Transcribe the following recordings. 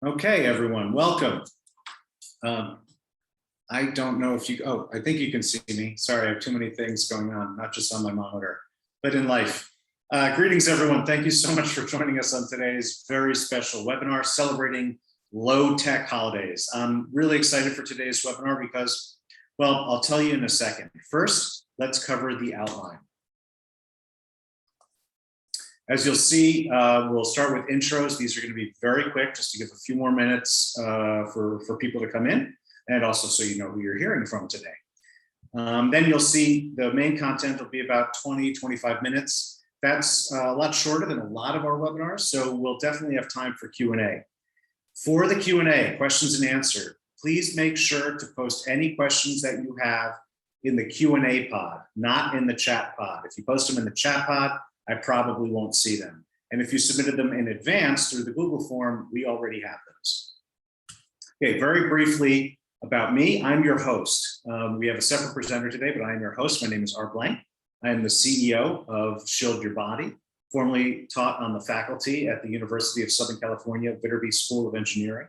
Okay, everyone, welcome. I don't know if you, I think you can see me. Sorry, I have too many things going on, not just on my monitor, but in life. Greetings, everyone. Thank you so much for joining us on today's very special webinar celebrating low tech holidays. I'm really excited for today's webinar because, well, I'll tell you in a second. First, let's cover the outline. As you'll see, we'll start with intros. These are going to be very quick, just to give a few more minutes for people to come in, and also so you know who you're hearing from today. Then you'll see the main content will be about 20-25 minutes. That's a lot shorter than a lot of our webinars, so we'll definitely have time for Q&A. For the Q&A, questions and answer, please make sure to post any questions that you have in the Q&A pod, not in the chat pod. If you post them in the chat pod, I probably won't see them. And if you submitted them in advance through the Google form, we already have those. Okay, very briefly about me, I'm your host. We have a separate presenter today, but I am your host. My name is R. Blank. I am the CEO of Shield Your Body, formerly taught on the faculty at the University of Southern California, Viterbi School of Engineering,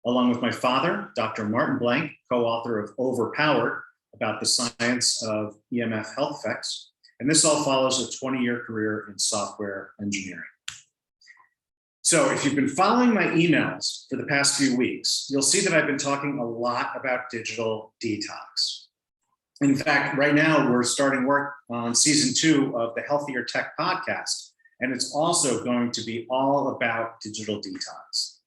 along with my father, Dr. Martin Blank, co-author of Overpowered, about the science of EMF health effects. And this all follows a 20-year career in software engineering. So if you've been following my emails for the past few weeks, you'll see that I've been talking a lot about digital detox. In fact, right now we're starting work on season 2 of the Healthier Tech podcast, and it's also going to be all about digital detox.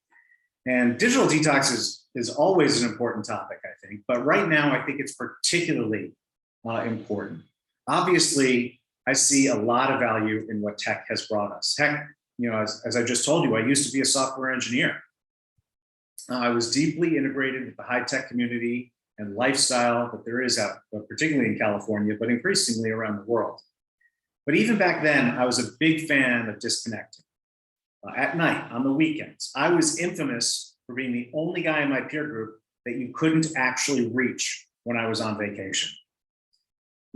And digital detox is always an important topic, I think, but right now I think it's particularly important. Obviously, I see a lot of value in what tech has brought us. Heck, you know, as I just told you, I used to be a software engineer. I was deeply integrated with the high-tech community and lifestyle that there is out, particularly in California, but increasingly around the world. But even back then, I was a big fan of disconnecting. At night, on the weekends, I was infamous for being the only guy in my peer group that you couldn't actually reach when I was on vacation.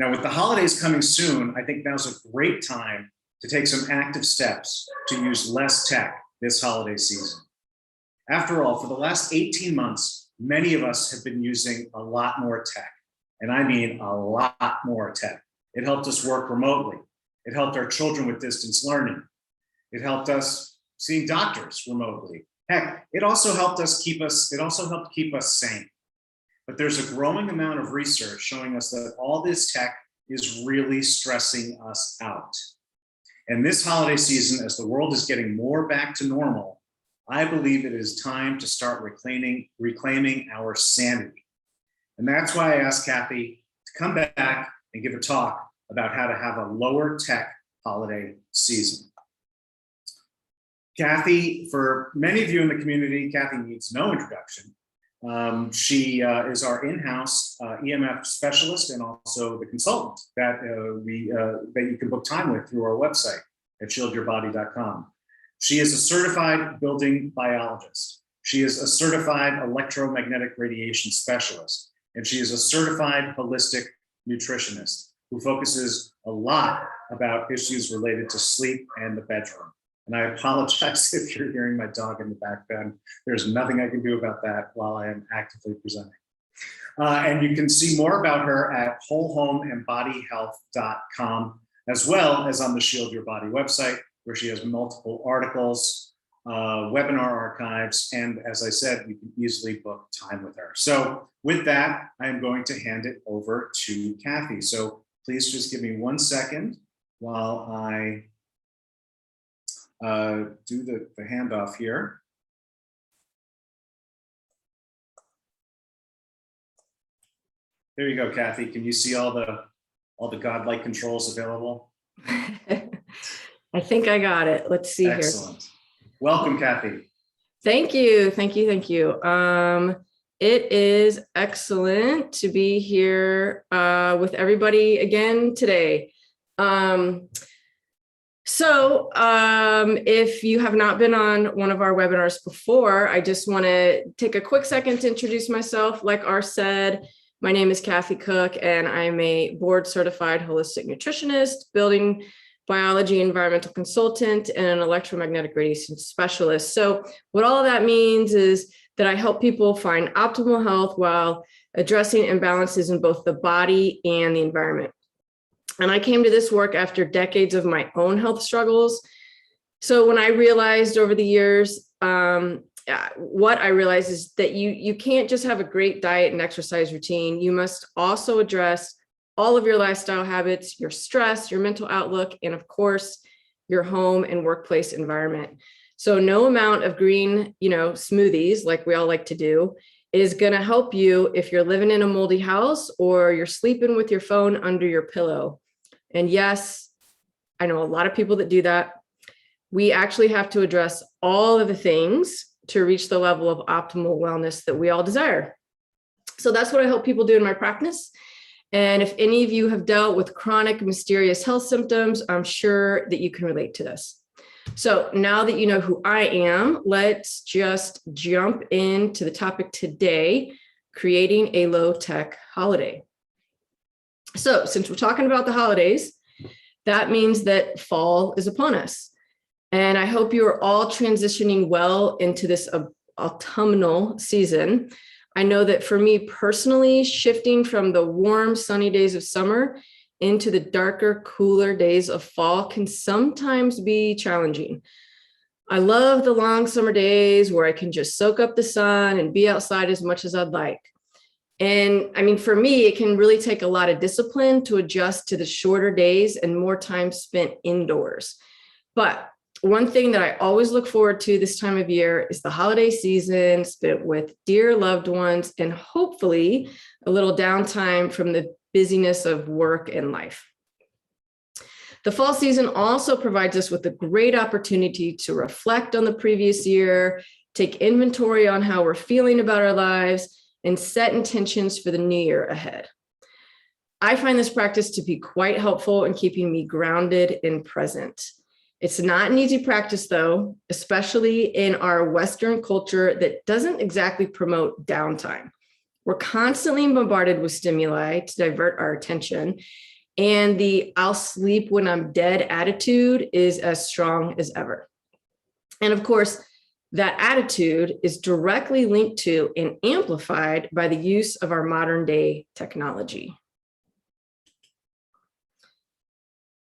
Now, with the holidays coming soon, I think now's a great time to take some active steps to use less tech this holiday season. After all, for the last 18 months, many of us have been using a lot more tech, and I mean a lot more tech. It helped us work remotely. It helped our children with distance learning. It helped us seeing doctors remotely. Heck, it also helped keep us sane. But there's a growing amount of research showing us that all this tech is really stressing us out. And this holiday season, as the world is getting more back to normal, I believe it is time to start reclaiming our sanity. And that's why I asked Cathy to come back and give a talk about how to have a lower tech holiday season. Cathy, for many of you in the community, Cathy needs no introduction. She is our in-house EMF specialist and also the consultant that you can book time with through our website at shieldyourbody.com. She is a certified building biologist. She is a certified electromagnetic radiation specialist, and she is a certified holistic nutritionist who focuses a lot about issues related to sleep and the bedroom. And I apologize if you're hearing my dog in the background. There's nothing I can do about that while I am actively presenting. And you can see more about her at wholehomeandbodyhealth.com, as well as on the Shield Your Body website, where she has multiple articles, webinar archives, and as I said, you can easily book time with her. So with that, I am going to hand it over to Cathy. So please just give me 1 second while I do the handoff here. There you go, Cathy. Can you see all the godlike controls available? I think I got it. Let's see. Excellent. Here. Welcome, Cathy. Thank you. Thank you. Thank you. It is excellent to be here with everybody again today. If you have not been on one of our webinars before, I just want to take a quick second to introduce myself. Like R said, my name is Cathy Cooke, and I'm a board certified holistic nutritionist, building biology environmental consultant, and an electromagnetic radiation specialist. So what all of that means is that I help people find optimal health while addressing imbalances in both the body and the environment. And I came to this work after decades of my own health struggles. So when I realized over the years, what I realized is that you can't just have a great diet and exercise routine. You must also address all of your lifestyle habits, your stress, your mental outlook, and of course, your home and workplace environment. So no amount of green, smoothies like we all like to do is going to help you if you're living in a moldy house or you're sleeping with your phone under your pillow. And yes, I know a lot of people that do that. We actually have to address all of the things to reach the level of optimal wellness that we all desire. So that's what I help people do in my practice. And if any of you have dealt with chronic, mysterious health symptoms, I'm sure that you can relate to this. So now that you know who I am, let's just jump into the topic today, creating a low-tech holiday. So since we're talking about the holidays, that means that fall is upon us. And I hope you are all transitioning well into this autumnal season. I know that for me personally, shifting from the warm, sunny days of summer into the darker, cooler days of fall can sometimes be challenging. I love the long summer days where I can just soak up the sun and be outside as much as I'd like. And I mean, for me, it can really take a lot of discipline to adjust to the shorter days and more time spent indoors. But one thing that I always look forward to this time of year is the holiday season spent with dear loved ones and hopefully a little downtime from the busyness of work and life. The fall season also provides us with a great opportunity to reflect on the previous year, take inventory on how we're feeling about our lives, and set intentions for the new year ahead. I find this practice to be quite helpful in keeping me grounded and present. It's not an easy practice, though, especially in our Western culture that doesn't exactly promote downtime. We're constantly bombarded with stimuli to divert our attention, and the "I'll sleep when I'm dead" attitude is as strong as ever. And of course, that attitude is directly linked to and amplified by the use of our modern day technology.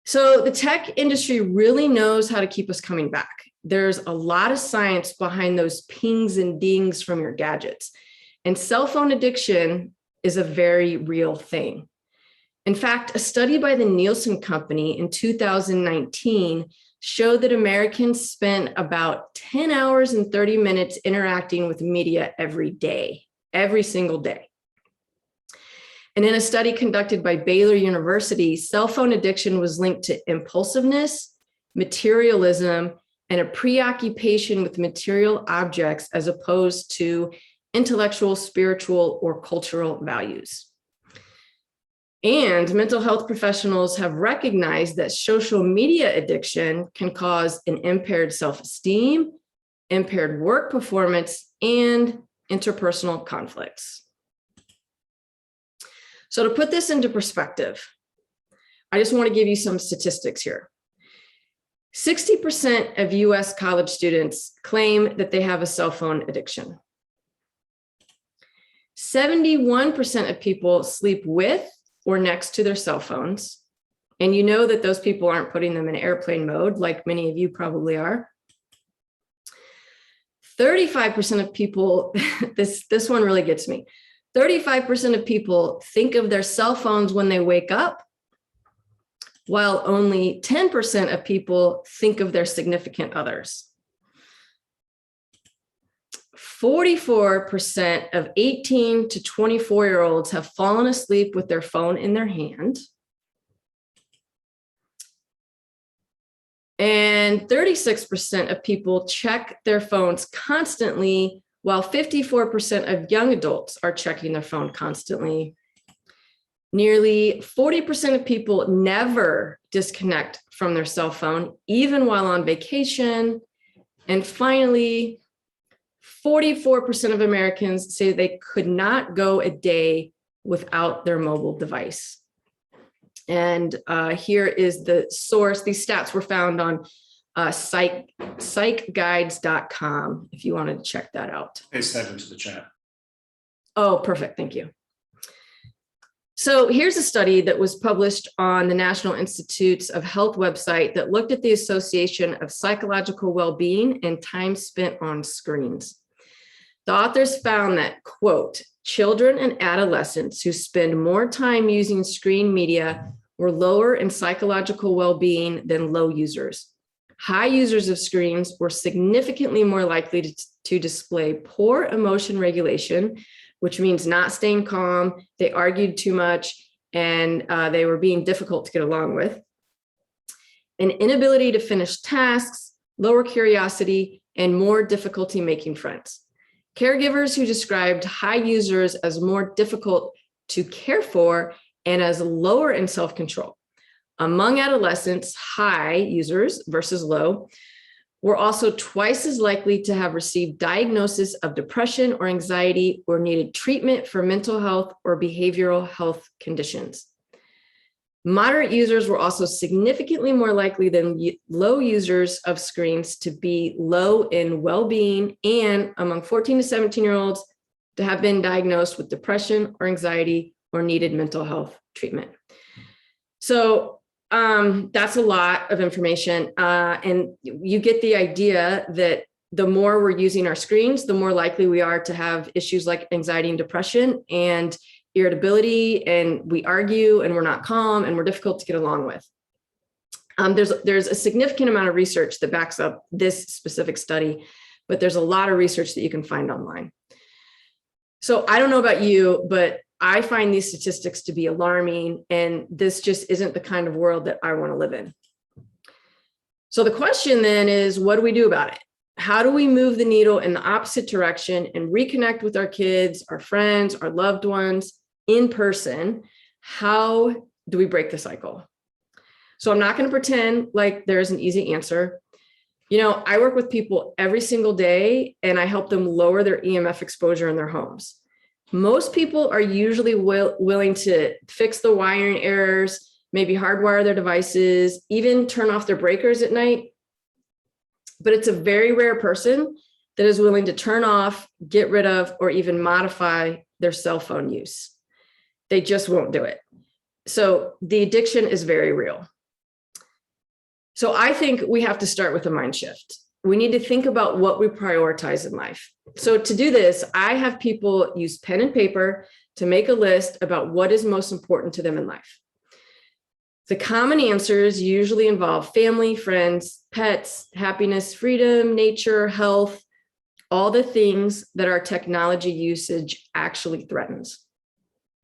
So the tech industry really knows how to keep us coming back. There's a lot of science behind those pings and dings from your gadgets. And cell phone addiction is a very real thing. In fact, a study by the Nielsen Company in 2019 showed that Americans spent about 10 hours and 30 minutes interacting with media every day, every single day. And in a study conducted by Baylor University, cell phone addiction was linked to impulsiveness, materialism, and a preoccupation with material objects as opposed to intellectual, spiritual, or cultural values. And mental health professionals have recognized that social media addiction can cause an impaired self-esteem, impaired work performance, and interpersonal conflicts. So to put this into perspective, I just want to give you some statistics here. 60% of US college students claim that they have a cell phone addiction. 71% of people sleep with or next to their cell phones. And you know that those people aren't putting them in airplane mode, like many of you probably are. 35% of people, this one really gets me. 35% of people think of their cell phones when they wake up, while only 10% of people think of their significant others. 44% of 18 to 24-year-olds have fallen asleep with their phone in their hand. And 36% of people check their phones constantly, while 54% of young adults are checking their phone constantly. Nearly 40% of people never disconnect from their cell phone, even while on vacation. And finally, 44% of Americans say they could not go a day without their mobile device. And here is the source. These stats were found on psychguides.com if you wanted to check that out. Paste that into the chat. Oh, perfect. Thank you. So here's a study that was published on the National Institutes of Health website that looked at the association of psychological well-being and time spent on screens. The authors found that, quote, children and adolescents who spend more time using screen media were lower in psychological well-being than low users. High users of screens were significantly more likely to display poor emotion regulation, which means not staying calm, they argued too much, and they were being difficult to get along with. An inability to finish tasks, lower curiosity, and more difficulty making friends. Caregivers who described high users as more difficult to care for and as lower in self-control. Among adolescents, high users versus low were also twice as likely to have received diagnosis of depression or anxiety or needed treatment for mental health or behavioral health conditions. Moderate users were also significantly more likely than low users of screens to be low in well-being, and among 14 to 17-year-olds to have been diagnosed with depression or anxiety or needed mental health treatment. So that's a lot of information. And you get the idea that the more we're using our screens, the more likely we are to have issues like anxiety and depression and irritability, and we argue and we're not calm and we're difficult to get along with. There's a significant amount of research that backs up this specific study, but there's a lot of research that you can find online. So I don't know about you, but I find these statistics to be alarming, and this just isn't the kind of world that I want to live in. So the question then is, what do we do about it? How do we move the needle in the opposite direction and reconnect with our kids, our friends, our loved ones in person? How do we break the cycle? So I'm not going to pretend like there's an easy answer. You know, I work with people every single day, and I help them lower their EMF exposure in their homes. Most people are usually willing to fix the wiring errors, maybe hardwire their devices, even turn off their breakers at night. But it's a very rare person that is willing to turn off, get rid of, or even modify their cell phone use. They just won't do it. So the addiction is very real. So I think we have to start with a mind shift. We need to think about what we prioritize in life. So to do this, I have people use pen and paper to make a list about what is most important to them in life. The common answers usually involve family, friends, pets, happiness, freedom, nature, health, all the things that our technology usage actually threatens.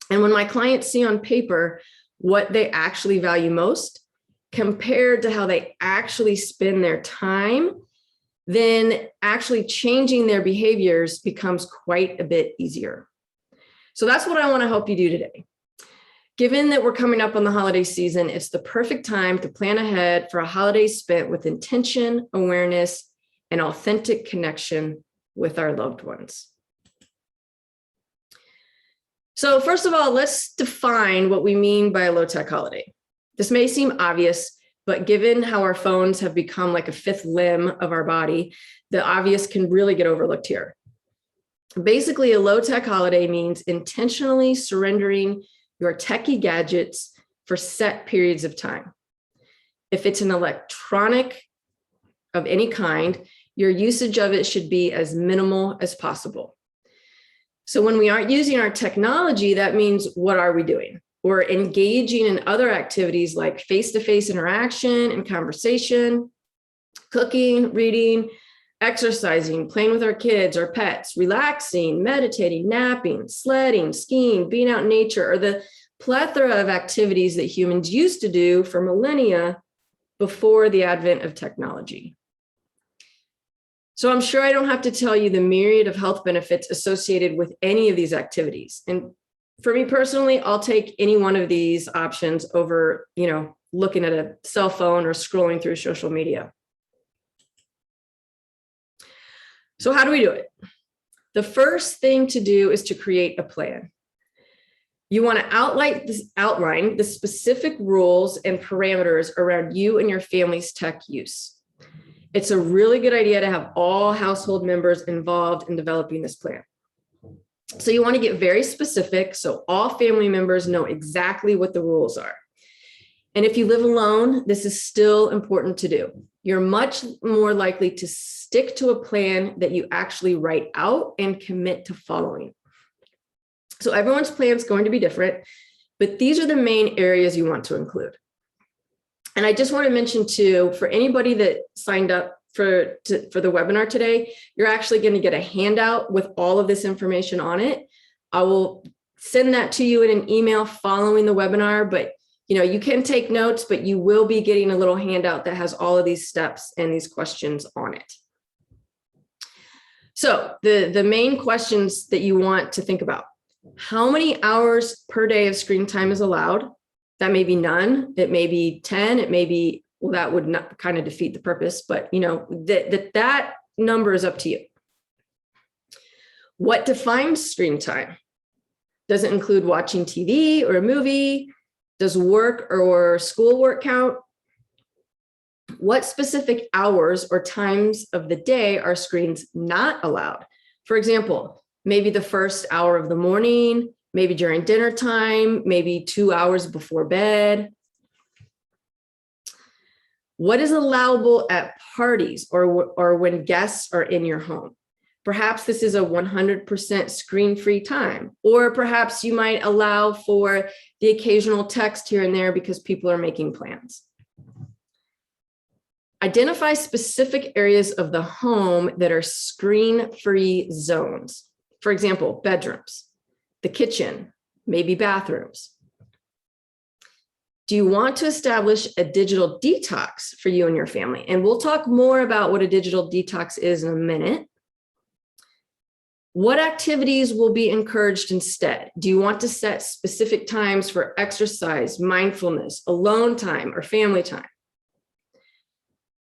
And when my clients see on paper what they actually value most compared to how they actually spend their time, then actually changing their behaviors becomes quite a bit easier. So that's what I want to help you do today. Given that we're coming up on the holiday season, it's the perfect time to plan ahead for a holiday spent with intention, awareness, and authentic connection with our loved ones. So first of all, let's define what we mean by a low-tech holiday. This may seem obvious, but given how our phones have become like a fifth limb of our body, the obvious can really get overlooked here. Basically, a low-tech holiday means intentionally surrendering your techie gadgets for set periods of time. If it's an electronic of any kind, your usage of it should be as minimal as possible. So when we aren't using our technology, that means, what are we doing? We're engaging in other activities like face-to-face interaction and conversation, cooking, reading, exercising, playing with our kids or pets, relaxing, meditating, napping, sledding, skiing, being out in nature, or the plethora of activities that humans used to do for millennia before the advent of technology. So I'm sure I don't have to tell you the myriad of health benefits associated with any of these activities. And for me personally, I'll take any one of these options over, looking at a cell phone or scrolling through social media. So how do we do it? The first thing to do is to create a plan. You want to outline the specific rules and parameters around you and your family's tech use. It's a really good idea to have all household members involved in developing this plan. So you want to get very specific so all family members know exactly what the rules are. And if you live alone, this is still important to do. You're much more likely to stick to a plan that you actually write out and commit to following. So everyone's plan is going to be different, but these are the main areas you want to include. And I just want to mention too, for anybody that signed up for the webinar today, you're actually going to get a handout with all of this information on it. I will send that to you in an email following the webinar, but you can take notes, but you will be getting a little handout that has all of these steps and these questions on it. So the main questions that you want to think about: how many hours per day of screen time is allowed? That may be none, it may be 10, it may be, well, that would not kind of defeat the purpose, but that number is up to you. What defines screen time? Does it include watching TV or a movie? Does work or schoolwork count? What specific hours or times of the day are screens not allowed? For example, maybe the first hour of the morning, maybe during dinner time, maybe 2 hours before bed. What is allowable at parties or when guests are in your home? Perhaps this is a 100% screen-free time, or perhaps you might allow for the occasional text here and there because people are making plans. Identify specific areas of the home that are screen-free zones. For example, bedrooms, the kitchen, maybe bathrooms. Do you want to establish a digital detox for you and your family? And we'll talk more about what a digital detox is in a minute. What activities will be encouraged instead? Do you want to set specific times for exercise, mindfulness, alone time, or family time?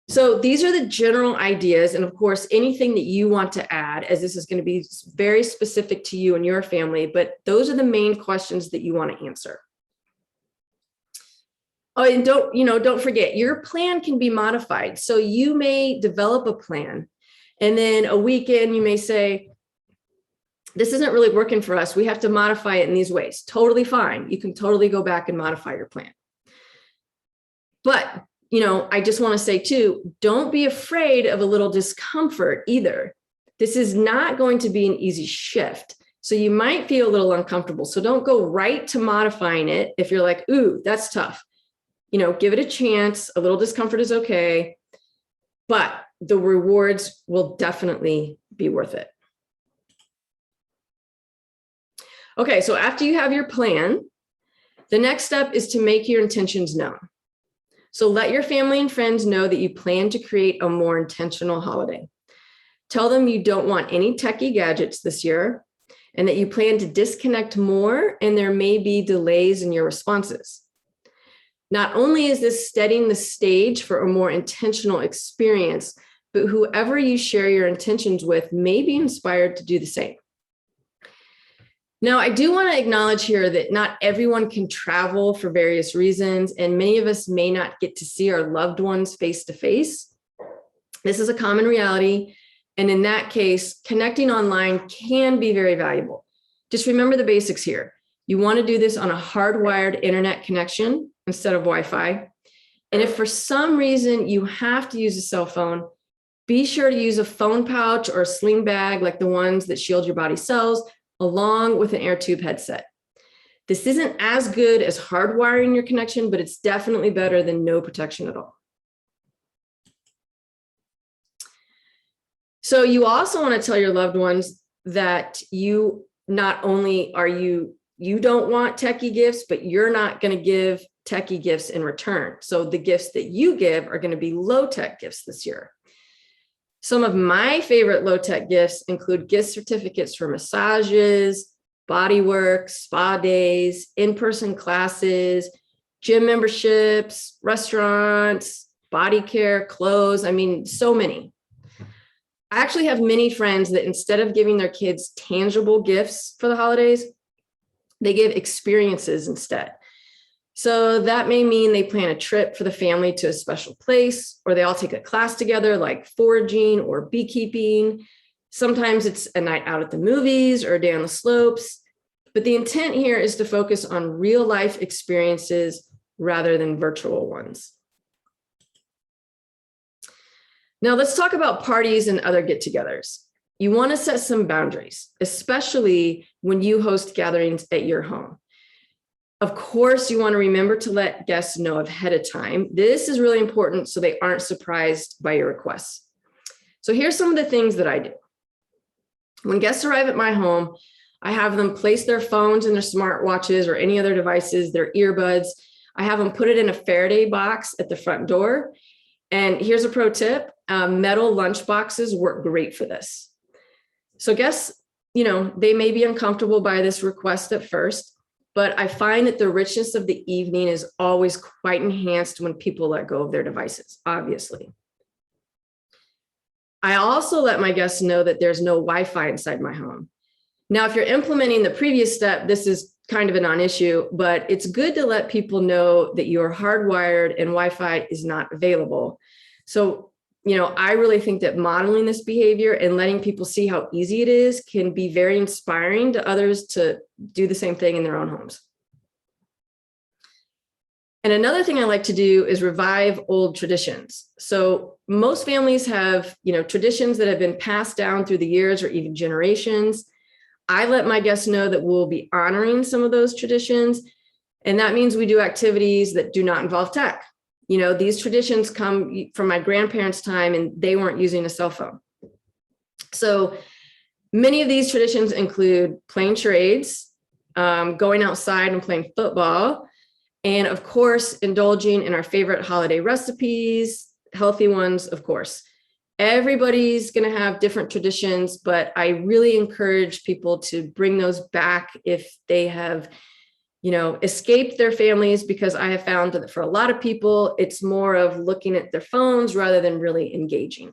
So these are the general ideas. And of course, anything that you want to add, as this is going to be very specific to you and your family, but those are the main questions that you want to answer. Oh, and don't forget, your plan can be modified. So you may develop a plan, and then a weekend you may say, this isn't really working for us. We have to modify it in these ways. Totally fine. You can totally go back and modify your plan. But, I just want to say too, don't be afraid of a little discomfort either. This is not going to be an easy shift. So you might feel a little uncomfortable. So don't go right to modifying it if you're like, ooh, that's tough. Give it a chance. A little discomfort is okay, but the rewards will definitely be worth it. Okay, so after you have your plan, the next step is to make your intentions known. So let your family and friends know that you plan to create a more intentional holiday. Tell them you don't want any techie gadgets this year and that you plan to disconnect more and there may be delays in your responses. Not only is this setting the stage for a more intentional experience, but whoever you share your intentions with may be inspired to do the same. Now, I do want to acknowledge here that not everyone can travel for various reasons, and many of us may not get to see our loved ones face to face. This is a common reality, and in that case, connecting online can be very valuable. Just remember the basics here. You want to do this on a hardwired internet connection instead of Wi-Fi. And if for some reason you have to use a cell phone, be sure to use a phone pouch or a sling bag like the ones that shield your body cells, along with an air tube headset. This isn't as good as hardwiring your connection, but it's definitely better than no protection at all. So you also want to tell your loved ones that you not only are you don't want techie gifts, but you're not going to give techie gifts in return. So the gifts that you give are going to be low-tech gifts this year. Some of my favorite low-tech gifts include gift certificates for massages, body work, spa days, in-person classes, gym memberships, restaurants, body care, clothes. I mean, so many. I actually have many friends that instead of giving their kids tangible gifts for the holidays, They give experiences instead. So that may mean they plan a trip for the family to a special place, or they all take a class together like foraging or beekeeping. Sometimes it's a night out at the movies or a day on the slopes. But the intent here is to focus on real life experiences rather than virtual ones. Now let's talk about parties and other get-togethers. You want to set some boundaries, especially when you host gatherings at your home. Of course, you want to remember to let guests know ahead of time. This is really important so they aren't surprised by your requests. So here's some of the things that I do. When guests arrive at my home, I have them place their phones and their smartwatches or any other devices, their earbuds. I have them put it in a Faraday box at the front door. And here's a pro tip, metal lunch boxes work great for this. So guests, they may be uncomfortable by this request at first, but I find that the richness of the evening is always quite enhanced when people let go of their devices, obviously. I also let my guests know that there's no Wi-Fi inside my home. Now, if you're implementing the previous step, this is kind of a non-issue, but it's good to let people know that you're hardwired and Wi-Fi is not available. So, I really think that modeling this behavior and letting people see how easy it is can be very inspiring to others to do the same thing in their own homes. And another thing I like to do is revive old traditions. So most families have, traditions that have been passed down through the years or even generations. I let my guests know that we'll be honoring some of those traditions. And that means we do activities that do not involve tech. These traditions come from my grandparents' time and they weren't using a cell phone. So many of these traditions include playing charades, going outside and playing football, and of course, indulging in our favorite holiday recipes, healthy ones, of course. Everybody's going to have different traditions, but I really encourage people to bring those back if they have, escaped their families, because I have found that for a lot of people, it's more of looking at their phones rather than really engaging.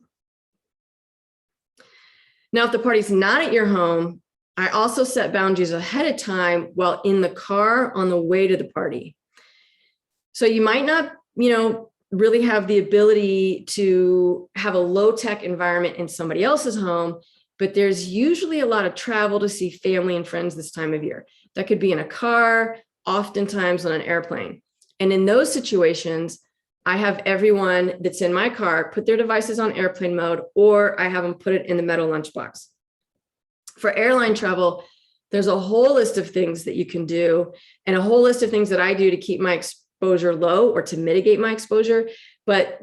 Now, if the party's not at your home, I also set boundaries ahead of time while in the car on the way to the party. So you might not, really have the ability to have a low-tech environment in somebody else's home, but there's usually a lot of travel to see family and friends this time of year. That could be in a car, oftentimes on an airplane. And in those situations, I have everyone that's in my car put their devices on airplane mode, or I have them put it in the metal lunchbox. For airline travel, there's a whole list of things that you can do and a whole list of things that I do to keep my exposure low or to mitigate my exposure. But,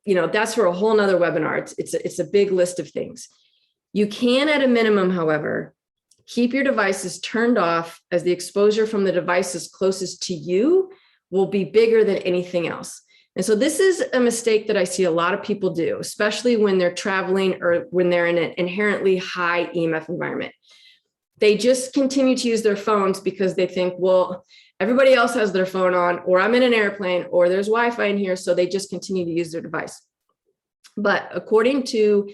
that's for a whole nother webinar. It's a big list of things. You can, at a minimum, however, keep your devices turned off, as the exposure from the devices closest to you will be bigger than anything else. And so this is a mistake that I see a lot of people do, especially when they're traveling or when they're in an inherently high EMF environment. They just continue to use their phones because they think, well, everybody else has their phone on, or I'm in an airplane, or there's Wi-Fi in here, so they just continue to use their device. But according to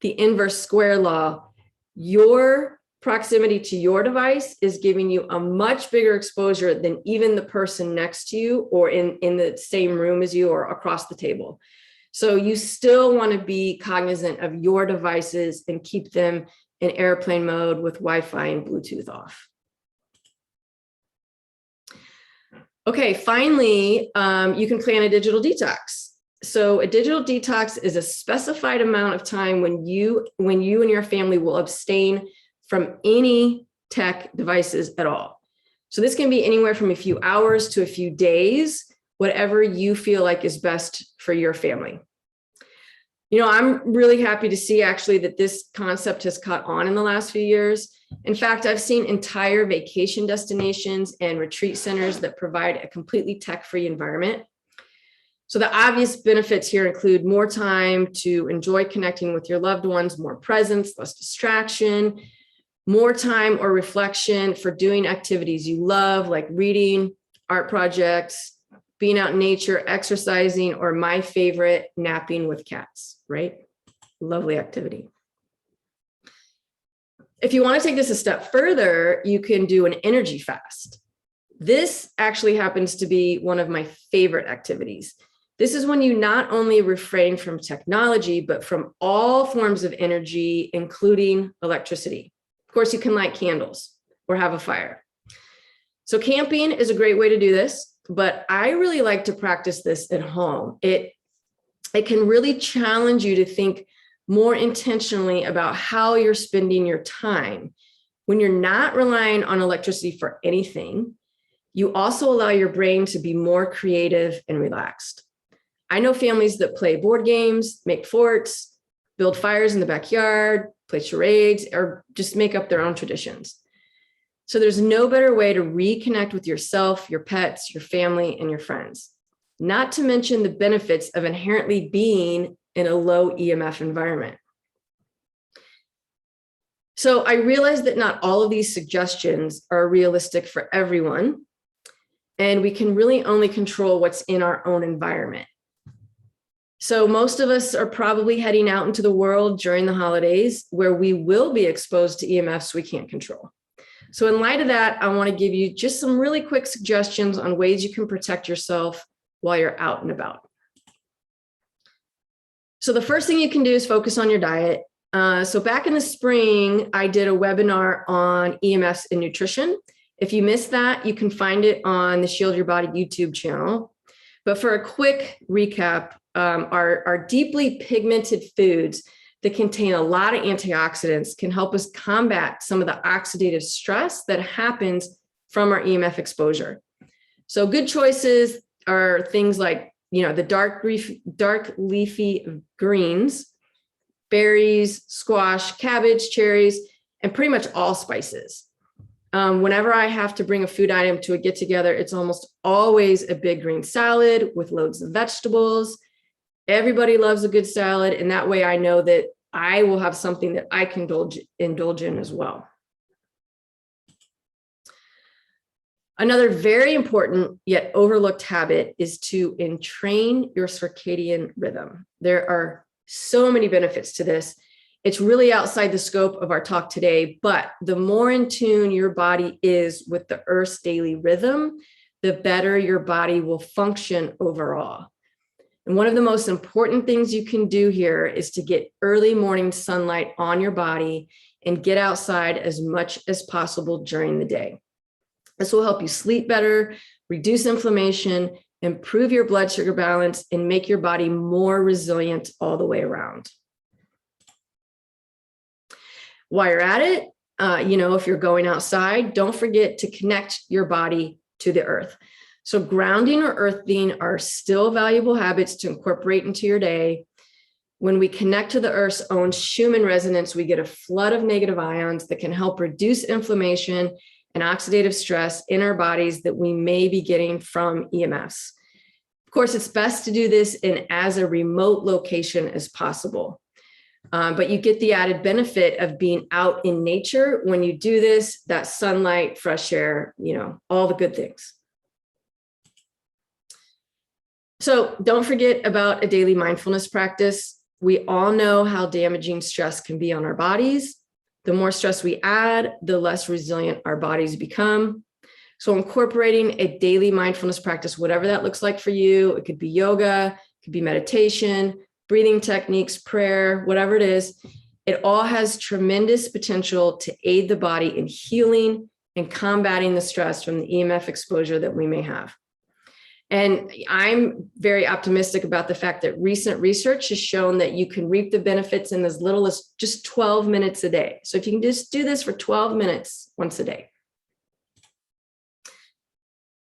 the inverse square law, your proximity to your device is giving you a much bigger exposure than even the person next to you or in the same room as you or across the table. So you still want to be cognizant of your devices and keep them in airplane mode with Wi-Fi and Bluetooth off. Okay, finally, you can plan a digital detox. So a digital detox is a specified amount of time when you and your family will abstain from any tech devices at all. So this can be anywhere from a few hours to a few days, whatever you feel like is best for your family. I'm really happy to see actually that this concept has caught on in the last few years. In fact, I've seen entire vacation destinations and retreat centers that provide a completely tech-free environment. So the obvious benefits here include more time to enjoy connecting with your loved ones, more presence, less distraction, more time or reflection for doing activities you love, like reading, art projects, being out in nature, exercising, or my favorite, napping with cats, right? Lovely activity. If you want to take this a step further, you can do an energy fast. This actually happens to be one of my favorite activities. This is when you not only refrain from technology, but from all forms of energy, including electricity. Of course, you can light candles or have a fire. So camping is a great way to do this, but I really like to practice this at home. It can really challenge you to think more intentionally about how you're spending your time. When you're not relying on electricity for anything, you also allow your brain to be more creative and relaxed. I know families that play board games, make forts, build fires in the backyard, play charades, or just make up their own traditions. So there's no better way to reconnect with yourself, your pets, your family, and your friends. Not to mention the benefits of inherently being in a low EMF environment. So I realize that not all of these suggestions are realistic for everyone, and we can really only control what's in our own environment. So most of us are probably heading out into the world during the holidays where we will be exposed to EMFs we can't control. So in light of that, I want to give you just some really quick suggestions on ways you can protect yourself while you're out and about. So the first thing you can do is focus on your diet. So back in the spring, I did a webinar on EMFs and nutrition. If you missed that, you can find it on the Shield Your Body YouTube channel. But for a quick recap, our deeply pigmented foods that contain a lot of antioxidants can help us combat some of the oxidative stress that happens from our EMF exposure. So good choices are things like, the dark leafy greens, berries, squash, cabbage, cherries, and pretty much all spices. Whenever I have to bring a food item to a get together, it's almost always a big green salad with loads of vegetables. Everybody loves a good salad, and that way I know that I will have something that I can indulge in as well. Another very important yet overlooked habit is to entrain your circadian rhythm. There are so many benefits to this. It's really outside the scope of our talk today, but the more in tune your body is with the Earth's daily rhythm, the better your body will function overall. And one of the most important things you can do here is to get early morning sunlight on your body and get outside as much as possible during the day. This will help you sleep better, reduce inflammation, improve your blood sugar balance, and make your body more resilient all the way around. While you're at it, if you're going outside, don't forget to connect your body to the earth. So grounding or earthing are still valuable habits to incorporate into your day. When we connect to the Earth's own Schumann resonance, we get a flood of negative ions that can help reduce inflammation and oxidative stress in our bodies that we may be getting from EMFs. Of course, it's best to do this in as a remote location as possible. But you get the added benefit of being out in nature when you do this, that sunlight, fresh air, all the good things. So don't forget about a daily mindfulness practice. We all know how damaging stress can be on our bodies. The more stress we add, the less resilient our bodies become. So incorporating a daily mindfulness practice, whatever that looks like for you, it could be yoga, it could be meditation, breathing techniques, prayer, whatever it is, it all has tremendous potential to aid the body in healing and combating the stress from the EMF exposure that we may have. And I'm very optimistic about the fact that recent research has shown that you can reap the benefits in as little as just 12 minutes a day. So if you can just do this for 12 minutes once a day.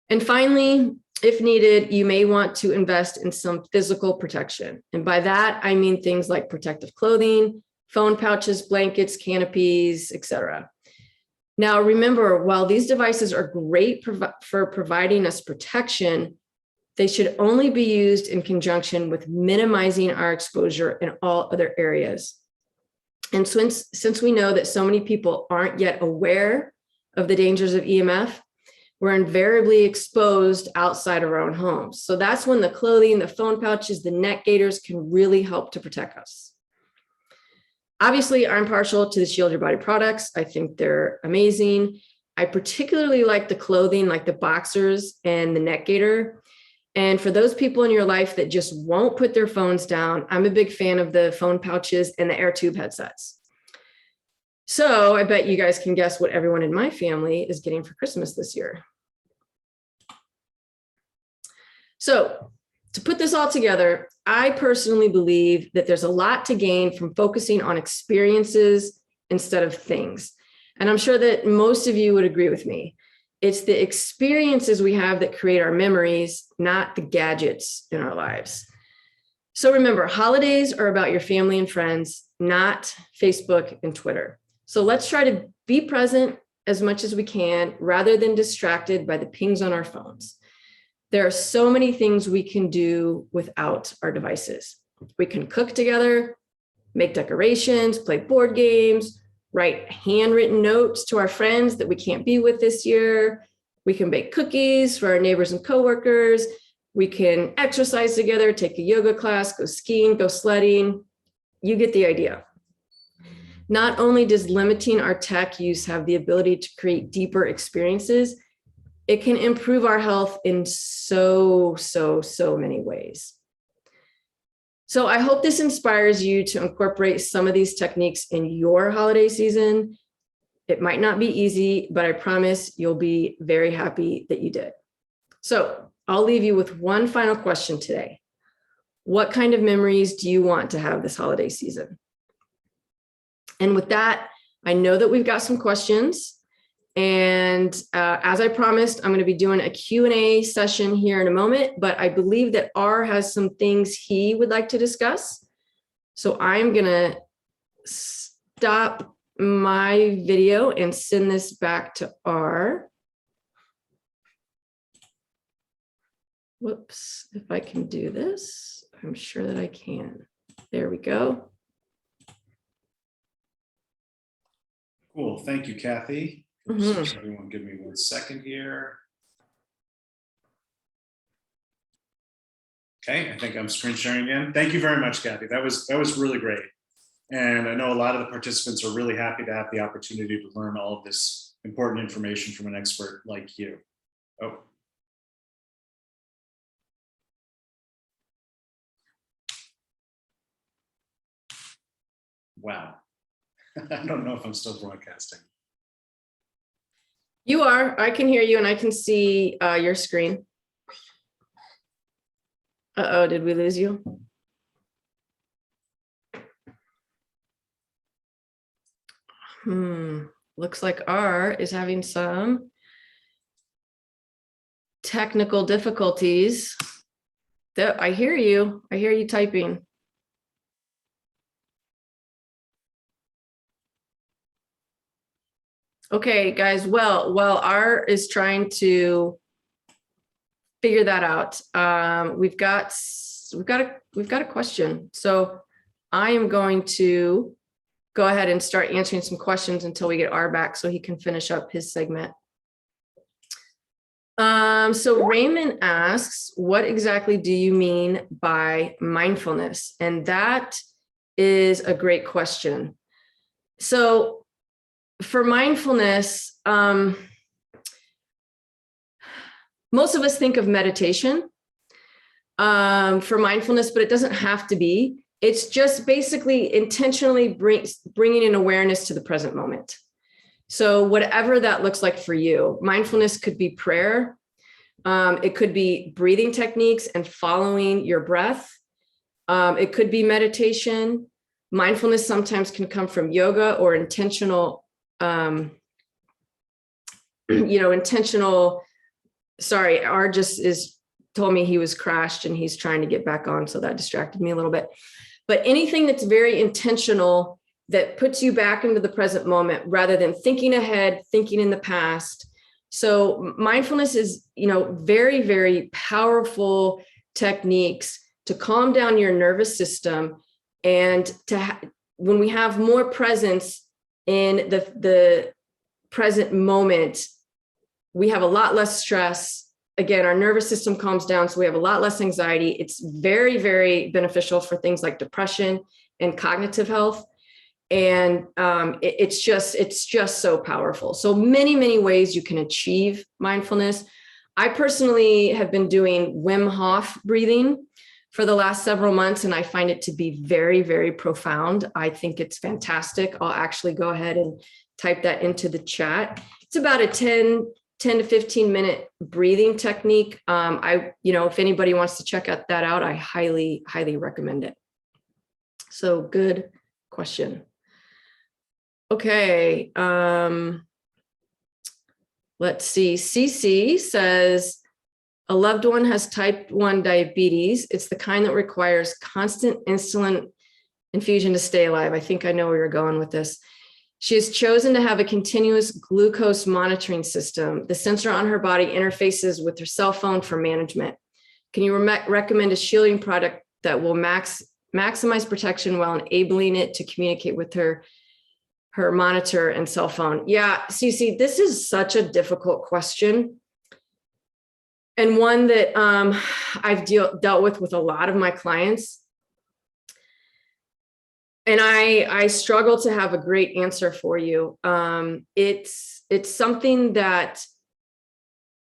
And finally, if needed, you may want to invest in some physical protection. And by that, I mean things like protective clothing, phone pouches, blankets, canopies, etc. Now, remember, while these devices are great for providing us protection, they should only be used in conjunction with minimizing our exposure in all other areas. And since we know that so many people aren't yet aware of the dangers of EMF, we're invariably exposed outside of our own homes. So that's when the clothing, the phone pouches, the neck gaiters can really help to protect us. Obviously, I'm partial to the Shield Your Body products. I think they're amazing. I particularly like the clothing, like the boxers and the neck gaiter. And for those people in your life that just won't put their phones down, I'm a big fan of the phone pouches and the air tube headsets. So I bet you guys can guess what everyone in my family is getting for Christmas this year. So to put this all together, I personally believe that there's a lot to gain from focusing on experiences instead of things. And I'm sure that most of you would agree with me. It's the experiences we have that create our memories, not the gadgets in our lives. So remember, holidays are about your family and friends, not Facebook and Twitter. So let's try to be present as much as we can rather than distracted by the pings on our phones. There are so many things we can do without our devices. We can cook together, make decorations, play board games, write handwritten notes to our friends that we can't be with this year. We can bake cookies for our neighbors and coworkers. We can exercise together, take a yoga class, go skiing, go sledding. You get the idea. Not only does limiting our tech use have the ability to create deeper experiences, it can improve our health in so many ways. So I hope this inspires you to incorporate some of these techniques in your holiday season. It might not be easy, but I promise you'll be very happy that you did. So I'll leave you with one final question today. What kind of memories do you want to have this holiday season? And with that, I know that we've got some questions. And as I promised, I'm going to be doing a Q&A session here in a moment, but I believe that R has some things he would like to discuss. So I'm going to stop my video and send this back to R. Whoops, if I can do this, I'm sure that I can. There we go. Cool, thank you, Cathy. Mm-hmm. Everyone give me 1 second here. Okay, I think I'm screen sharing again. Thank you very much, Cathy. That was really great. And I know a lot of the participants are really happy to have the opportunity to learn all of this important information from an expert like you. Oh. Wow. I don't know if I'm still broadcasting. You are. I can hear you and I can see your screen. Uh-oh, did we lose you? Looks like R is having some technical difficulties. I hear you. I hear you typing. Okay, guys. Well, while R is trying to figure that out, we've got a question. So I am going to go ahead and start answering some questions until we get R back so he can finish up his segment. So Raymond asks, what exactly do you mean by mindfulness? And that is a great question. So for mindfulness, most of us think of meditation for mindfulness, but it doesn't have to be. It's just basically intentionally bringing in awareness to the present moment. So whatever that looks like for you, mindfulness could be prayer. It could be breathing techniques and following your breath. It could be meditation. Mindfulness sometimes can come from yoga or intentional, sorry, R just told me he was crashed and he's trying to get back on. So that distracted me a little bit, but anything that's very intentional that puts you back into the present moment rather than thinking ahead, thinking in the past. So mindfulness is, very, very powerful techniques to calm down your nervous system. And when we have more presence in the present moment, we have a lot less stress. Again, our nervous system calms down, so we have a lot less anxiety. It's very, very beneficial for things like depression and cognitive health. And it's just so powerful. So many ways you can achieve mindfulness. I personally have been doing Wim Hof breathing for the last several months, and I find it to be very profound. I think it's fantastic. I'll actually go ahead and type that into the chat. It's about a 10 to 15 minute breathing technique. If anybody wants to check that out, I highly recommend it. So good question. Okay. Let's see. CC says, a loved one has type 1 diabetes. It's the kind that requires constant insulin infusion to stay alive. I think I know where you're going with this. She has chosen to have a continuous glucose monitoring system. The sensor on her body interfaces with her cell phone for management. Can you recommend a shielding product that will maximize protection while enabling it to communicate with her monitor and cell phone? Yeah, Cece, this is such a difficult question. And one that I've dealt with a lot of my clients. And I struggle to have a great answer for you. It's something that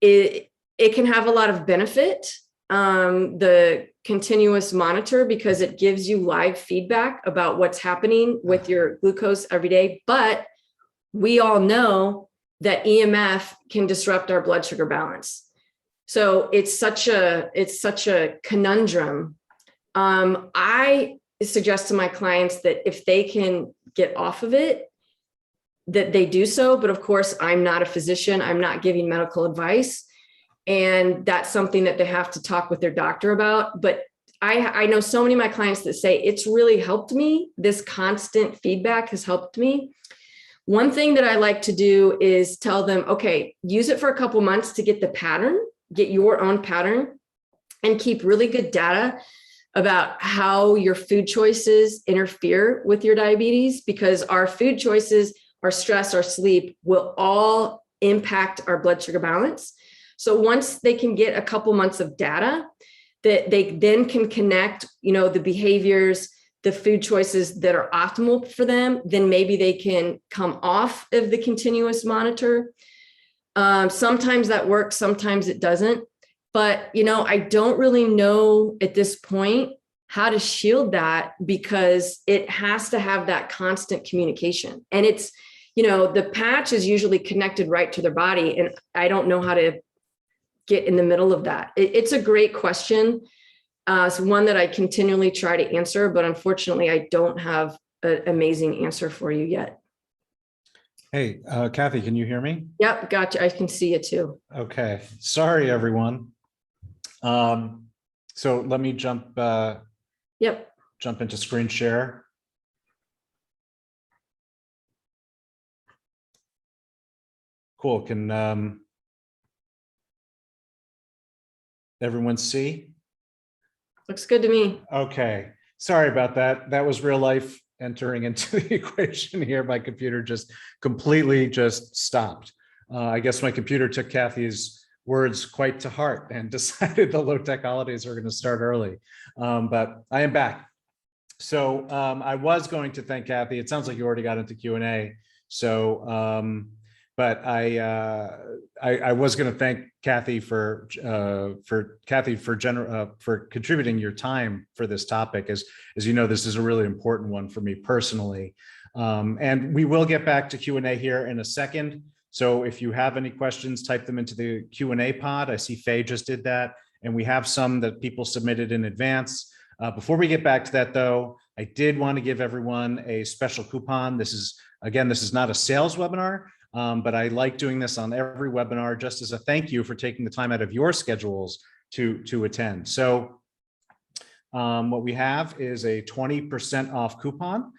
it can have a lot of benefit, the continuous monitor, because it gives you live feedback about what's happening with your glucose every day. But we all know that EMF can disrupt our blood sugar balance. So it's such a conundrum. I suggest to my clients that if they can get off of it, that they do so. But of course, I'm not a physician. I'm not giving medical advice. And that's something that they have to talk with their doctor about. But I know so many of my clients that say it's really helped me. This constant feedback has helped me. One thing that I like to do is tell them, okay, use it for a couple months to get the pattern, get your own pattern, and keep really good data about how your food choices interfere with your diabetes, because our food choices, our stress, our sleep will all impact our blood sugar balance. So once they can get a couple months of data, that they then can connect, the behaviors, the food choices that are optimal for them, then maybe they can come off of the continuous monitor. Sometimes that works, sometimes it doesn't. But, I don't really know at this point how to shield that, because it has to have that constant communication. And it's, the patch is usually connected right to their body. And I don't know how to get in the middle of that. It's a great question. It's one that I continually try to answer, but unfortunately, I don't have an amazing answer for you yet. Hey, Cathy, can you hear me? Yep, gotcha. I can see you too. Okay, sorry, everyone. So let me jump into screen share. Cool. Can everyone see? Looks good to me. Okay, sorry about that. That was real life entering into the equation here. My computer just completely stopped. I guess my computer took Cathy's words quite to heart and decided the low tech holidays are going to start early. But I am back. So I was going to thank Cathy. It sounds like you already got into Q&A. So, but I was going to thank Cathy for contributing your time for this topic. As you know, this is a really important one for me personally. And we will get back to Q&A here in a second. So if you have any questions, type them into the Q&A pod. I see Faye just did that, and we have some that people submitted in advance. Before we get back to that though, I did want to give everyone a special coupon. This is not a sales webinar, but I like doing this on every webinar just as a thank you for taking the time out of your schedules to attend. So what we have is a 20% off coupon.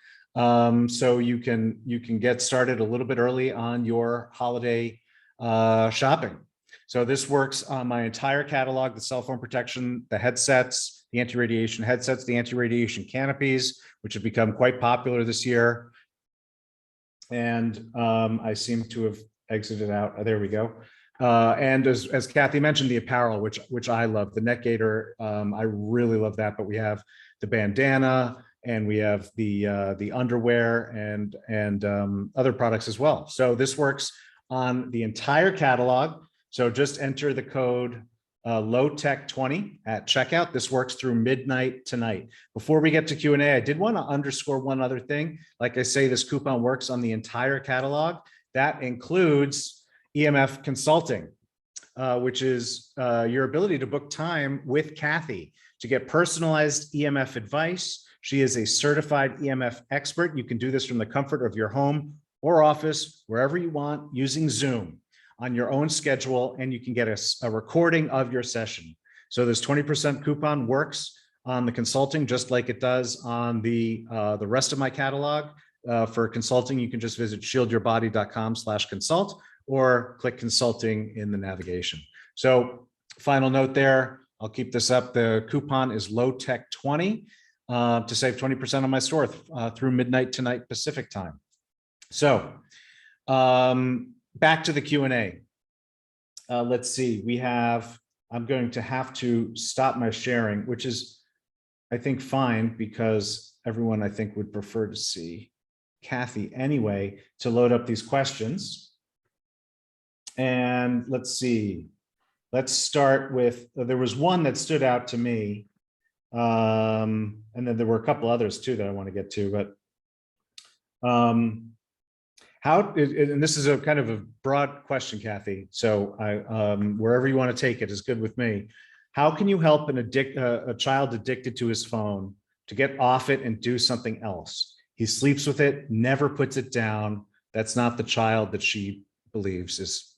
So you can get started a little bit early on your holiday shopping. So this works on my entire catalog: the cell phone protection, the headsets, the anti-radiation headsets, the anti-radiation canopies, which have become quite popular this year. And I seem to have exited out. There we go. And as Cathy mentioned, the apparel, which I love, the neck gaiter, I really love that. But we have the bandana and we have the underwear and other products as well. So this works on the entire catalog. So just enter the code LOWTECH20 at checkout. This works through midnight tonight. Before we get to Q&A, I did want to underscore one other thing. Like I say, this coupon works on the entire catalog. That includes EMF consulting, which is your ability to book time with Cathy to get personalized EMF advice. She is a certified EMF expert. You can do this from the comfort of your home or office, wherever you want, using Zoom on your own schedule, and you can get a recording of your session. So this 20% coupon works on the consulting just like it does on the rest of my catalog. For consulting, you can just visit shieldyourbody.com/consult or click consulting in the navigation. So final note there, I'll keep this up. The coupon is LOWTECH20 to save 20% on my store through midnight tonight Pacific time. So back to the Q&A. Let's see, I'm going to have to stop my sharing, which is, I think, fine, because everyone, I think, would prefer to see Cathy anyway to load up these questions. And let's see, let's start with, there was one that stood out to me. And then there were a couple others too that I want to get to, but and this is a kind of a broad question, Cathy. So wherever you want to take it is good with me. How can you help a child addicted to his phone to get off it and do something else? He sleeps with it, never puts it down. That's not the child that she believes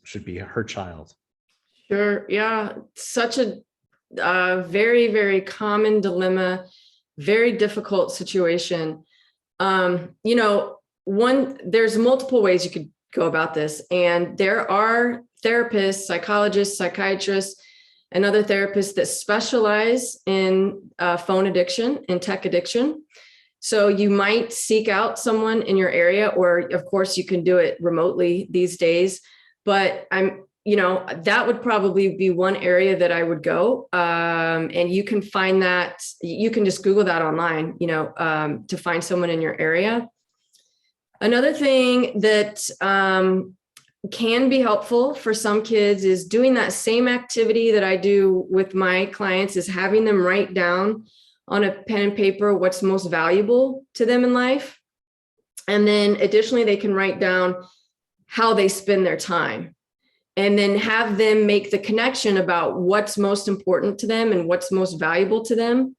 should be her child. Sure. Yeah. Such a very, very common dilemma, very difficult situation. There's multiple ways you could go about this. And there are therapists, psychologists, psychiatrists, and other therapists that specialize in phone addiction and tech addiction. So you might seek out someone in your area, or of course you can do it remotely these days, but that would probably be one area that I would go. And you can find that, you can just Google that online, to find someone in your area. Another thing that can be helpful for some kids is doing that same activity that I do with my clients, is having them write down on a pen and paper what's most valuable to them in life. And then additionally, they can write down how they spend their time, and then have them make the connection about what's most important to them and what's most valuable to them.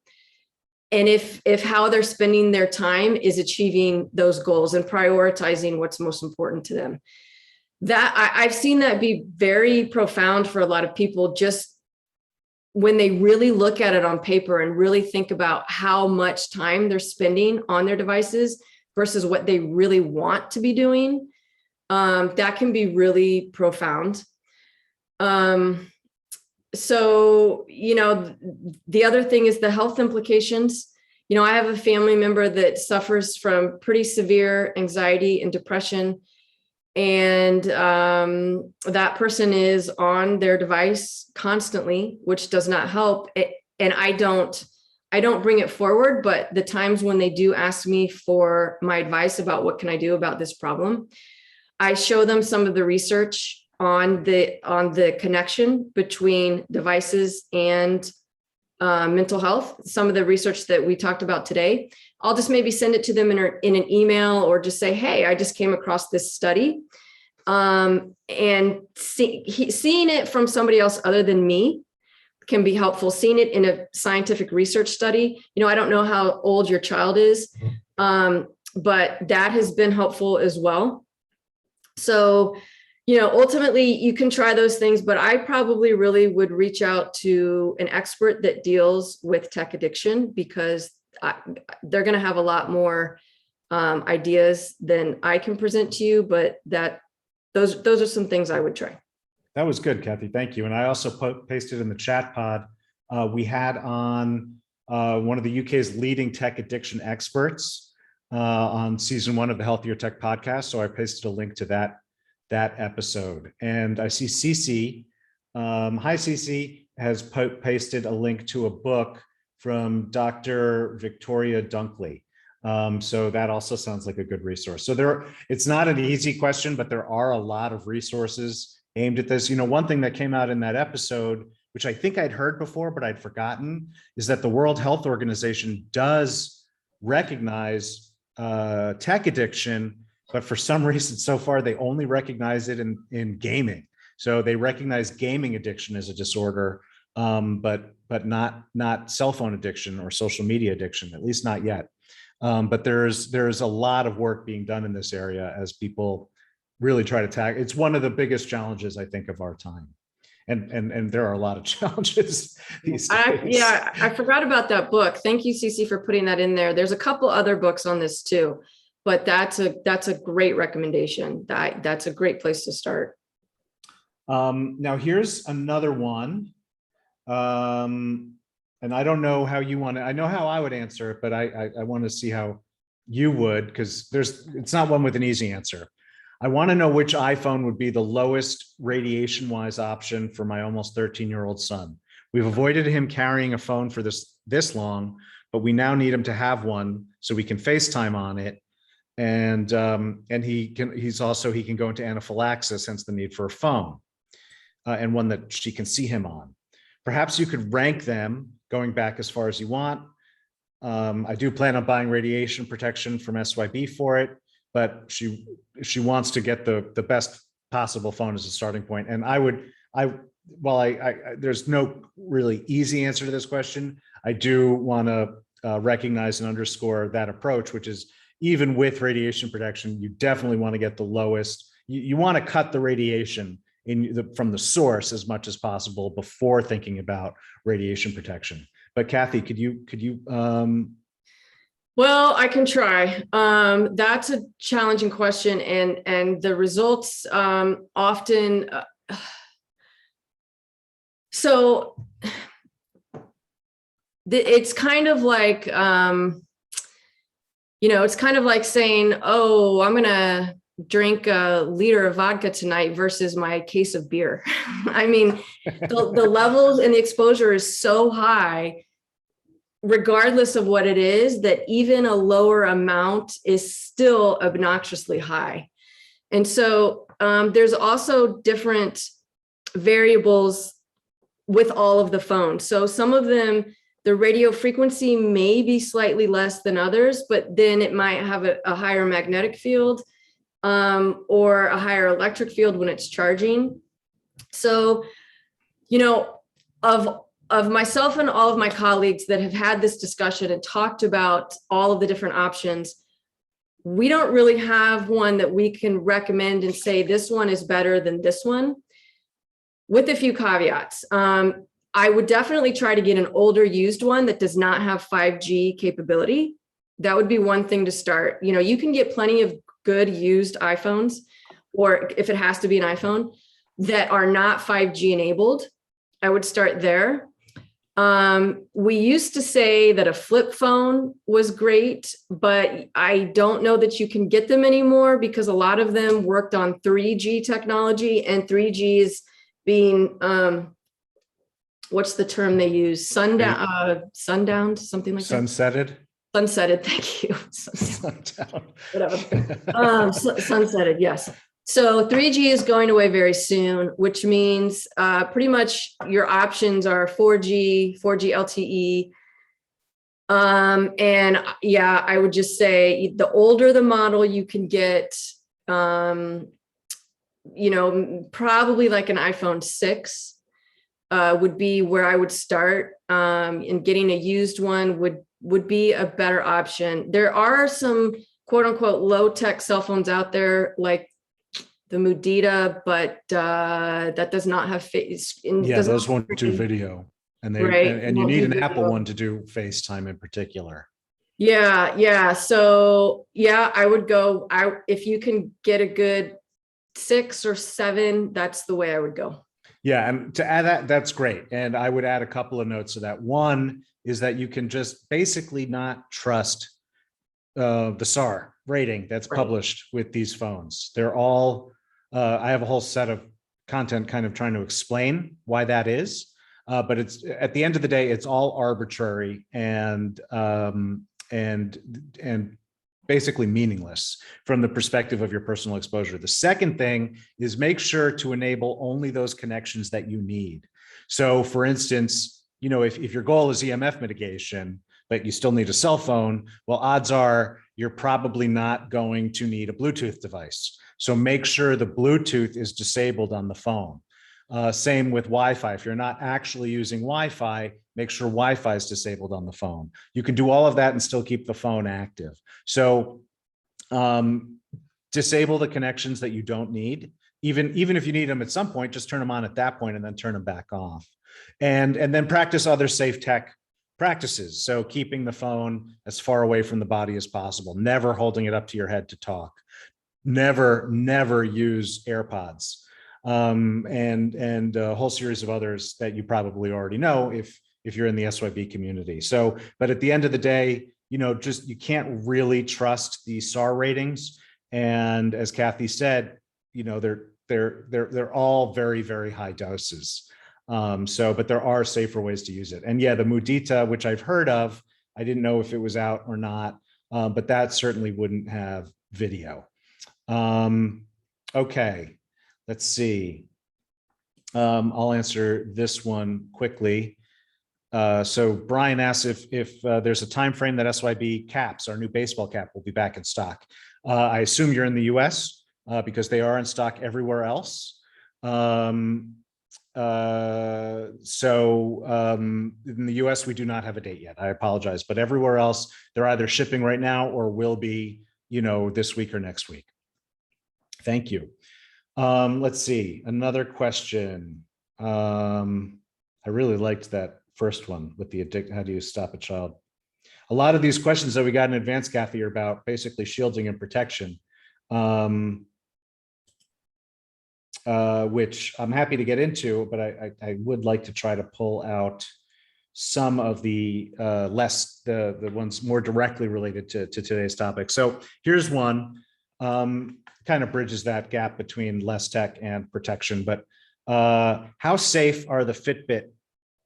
And if how they're spending their time is achieving those goals and prioritizing what's most important to them. That I've seen that be very profound for a lot of people, just when they really look at it on paper and really think about how much time they're spending on their devices versus what they really want to be doing. That can be really profound. So, the other thing is the health implications. I have a family member that suffers from pretty severe anxiety and depression. And that person is on their device constantly, which does not help. And I don't bring it forward, but the times when they do ask me for my advice about what can I do about this problem, I show them some of the research on the connection between devices and mental health. Some of the research that we talked about today, I'll just maybe send it to them in an email, or just say, hey, I just came across this study. And seeing it from somebody else other than me can be helpful. Seeing it in a scientific research study, I don't know how old your child is, but that has been helpful as well. So, ultimately you can try those things, but I probably really would reach out to an expert that deals with tech addiction, because they're going to have a lot more ideas than I can present to you, but those are some things I would try. That was good, Cathy. Thank you. And I also pasted in the chat pod, we had on one of the UK's leading tech addiction experts on season 1 of the Healthier Tech podcast. So I pasted a link to that episode. And I see Cece, hi Cece, has pasted a link to a book from Dr. Victoria Dunkley. So that also sounds like a good resource. So it's not an easy question, but there are a lot of resources aimed at this. One thing that came out in that episode, which I think I'd heard before, but I'd forgotten, is that the World Health Organization does recognize tech addiction, but for some reason so far they only recognize it in gaming. So they recognize gaming addiction as a disorder, but not cell phone addiction or social media addiction, at least not yet. But there's a lot of work being done in this area as people really try to tackle. It's one of the biggest challenges, I think, of our time. And there are a lot of challenges these days. I forgot about that book. Thank you, Cece, for putting that in there. There's a couple other books on this too, but that's a great recommendation. That's a great place to start. Now here's another one. And I don't know how you want to, I know how I would answer it, but I want to see how you would, because it's not one with an easy answer. I want to know which iPhone would be the lowest radiation-wise option for my almost 13-year-old son. We've avoided him carrying a phone for this long, but we now need him to have one so we can FaceTime on it. And he can go into anaphylaxis, hence the need for a phone, and one that she can see him on. Perhaps you could rank them going back as far as you want. I do plan on buying radiation protection from SYB for it, but she wants to get the best possible phone as a starting point. And there's no really easy answer to this question. I do want to recognize and underscore that approach, which is even with radiation protection, you definitely want to get the lowest. You want to cut the radiation from the source as much as possible before thinking about radiation protection. But Cathy, could you? Well, I can try. That's a challenging question, and the results often. So it's kind of like, it's kind of like saying, "Oh, I'm gonna drink a liter of vodka tonight versus my case of beer." I mean, the levels and the exposure is so high, regardless of what it is, that even a lower amount is still obnoxiously high. And so there's also different variables with all of the phones. So some of them, the radio frequency may be slightly less than others, but then it might have a higher magnetic field or a higher electric field when it's charging. So, of myself and all of my colleagues that have had this discussion and talked about all of the different options, we don't really have one that we can recommend and say this one is better than this one, with a few caveats. I would definitely try to get an older used one that does not have 5G capability. That would be one thing to start. You can get plenty of good used iPhones, or if it has to be an iPhone, that are not 5G enabled. I would start there. We used to say that a flip phone was great, but I don't know that you can get them anymore because a lot of them worked on 3G technology, and 3G is being, what's the term they use? Sundowned, something like Sunsetted? Sunsetted, thank you. Sundown. Whatever. Sunsetted, yes. So 3G is going away very soon, which means pretty much your options are 4G LTE. And yeah, I would just say the older the model you can get, probably like an iPhone 6 would be where I would start, and getting a used one would be a better option. There are some quote unquote low tech cell phones out there like the Mudita, but that does not have face. Yeah, those won't do video, and you need an Apple one to do FaceTime in particular. Yeah. So yeah, I would go out if you can get a good 6 or 7. That's the way I would go. Yeah, and to add that's great. And I would add a couple of notes to that. One is that you can just basically not trust the SAR rating that's published with these phones. They're all, I have a whole set of content kind of trying to explain why that is. But it's at the end of the day, it's all arbitrary and basically meaningless from the perspective of your personal exposure. The second thing is make sure to enable only those connections that you need. So for instance, if your goal is EMF mitigation, but you still need a cell phone, well, odds are you're probably not going to need a Bluetooth device. So make sure the Bluetooth is disabled on the phone. Same with Wi-Fi. If you're not actually using Wi-Fi, make sure Wi-Fi is disabled on the phone. You can do all of that and still keep the phone active. So disable the connections that you don't need. Even if you need them at some point, just turn them on at that point and then turn them back off. And then practice other safe tech practices. So keeping the phone as far away from the body as possible, never holding it up to your head to talk, never use AirPods. And a whole series of others that you probably already know if you're in the SYB community. So, but at the end of the day, you can't really trust the SAR ratings. And as Cathy said, they're all very, very high doses. But there are safer ways to use it. And yeah, the Mudita, which I've heard of, I didn't know if it was out or not, but that certainly wouldn't have video. Okay. Let's see. I'll answer this one quickly. So Brian asks if there's a time frame that SYB caps, our new baseball cap, will be back in stock. I assume you're in the US because they are in stock everywhere else. In the US, we do not have a date yet. I apologize, but everywhere else, they're either shipping right now or will be, this week or next week. Thank you. Let's see, another question. I really liked that first one with the how do you stop a child? A lot of these questions that we got in advance, Cathy, are about basically shielding and protection, which I'm happy to get into, but I would like to try to pull out some of the the ones more directly related to today's topic. So here's one. Kind of bridges that gap between less tech and protection, but how safe are the Fitbit,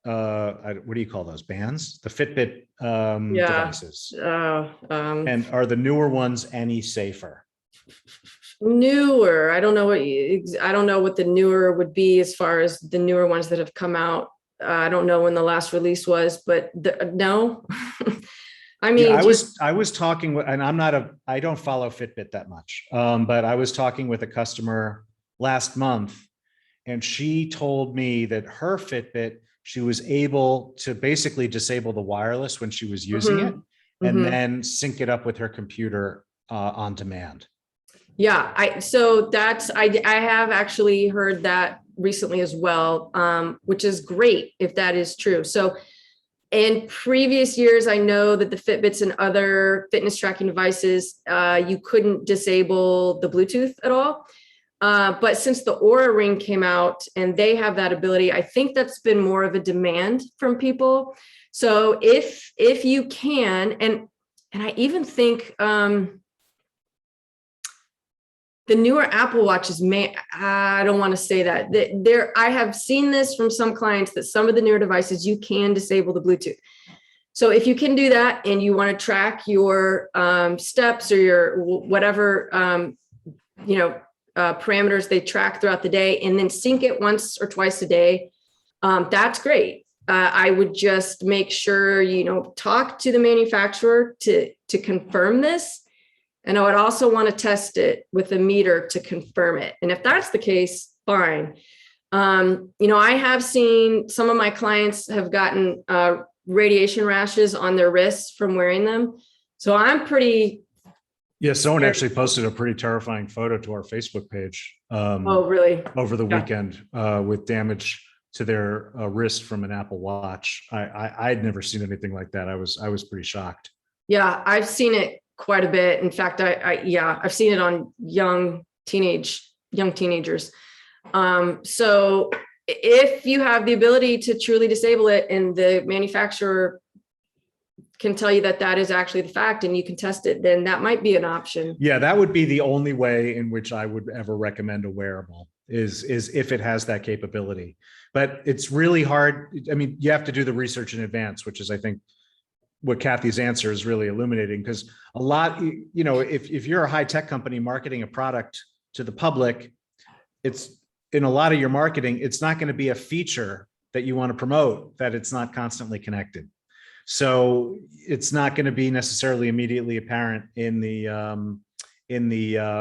what do you call those, bands? The Fitbit devices. And are the newer ones any safer? Newer, I don't know what the newer would be as far as the newer ones that have come out. I don't know when the last release was, but no. I mean, yeah, I was talking with, and I don't follow Fitbit that much, but I was talking with a customer last month, and she told me that her Fitbit, she was able to basically disable the wireless when she was using it, and then sync it up with her computer on demand. Yeah, I have actually heard that recently as well, which is great if that is true. So in previous years, I know that the Fitbits and other fitness tracking devices, you couldn't disable the Bluetooth at all. But since the Oura Ring came out and they have that ability, I think that's been more of a demand from people. So if you can, and I even think the newer Apple Watches I don't want to say that. I have seen this from some clients that some of the newer devices, you can disable the Bluetooth. So if you can do that and you want to track your steps or your whatever, parameters they track throughout the day and then sync it once or twice a day, that's great. I would just make sure, talk to the manufacturer to confirm this. And I would also want to test it with a meter to confirm it. And if that's the case, fine. I have seen some of my clients have gotten radiation rashes on their wrists from wearing them. So I'm pretty. Yeah, someone actually posted a pretty terrifying photo to our Facebook page. Oh, really? Over the weekend with damage to their wrist from an Apple Watch. I'd never seen anything like that. I was pretty shocked. Yeah, I've seen it quite a bit. In fact, I've seen it on young teenagers. So if you have the ability to truly disable it and the manufacturer can tell you that that is actually the fact and you can test it, then that might be an option. Yeah, that would be the only way in which I would ever recommend a wearable is if it has that capability. But it's really hard. I mean, you have to do the research in advance, which is, I think, what Cathy's answer is really illuminating, because a lot, you know, if you're a high tech company marketing a product to the public, it's in a lot of your marketing, it's not going to be a feature that you want to promote that it's not constantly connected. So it's not going to be necessarily immediately apparent in the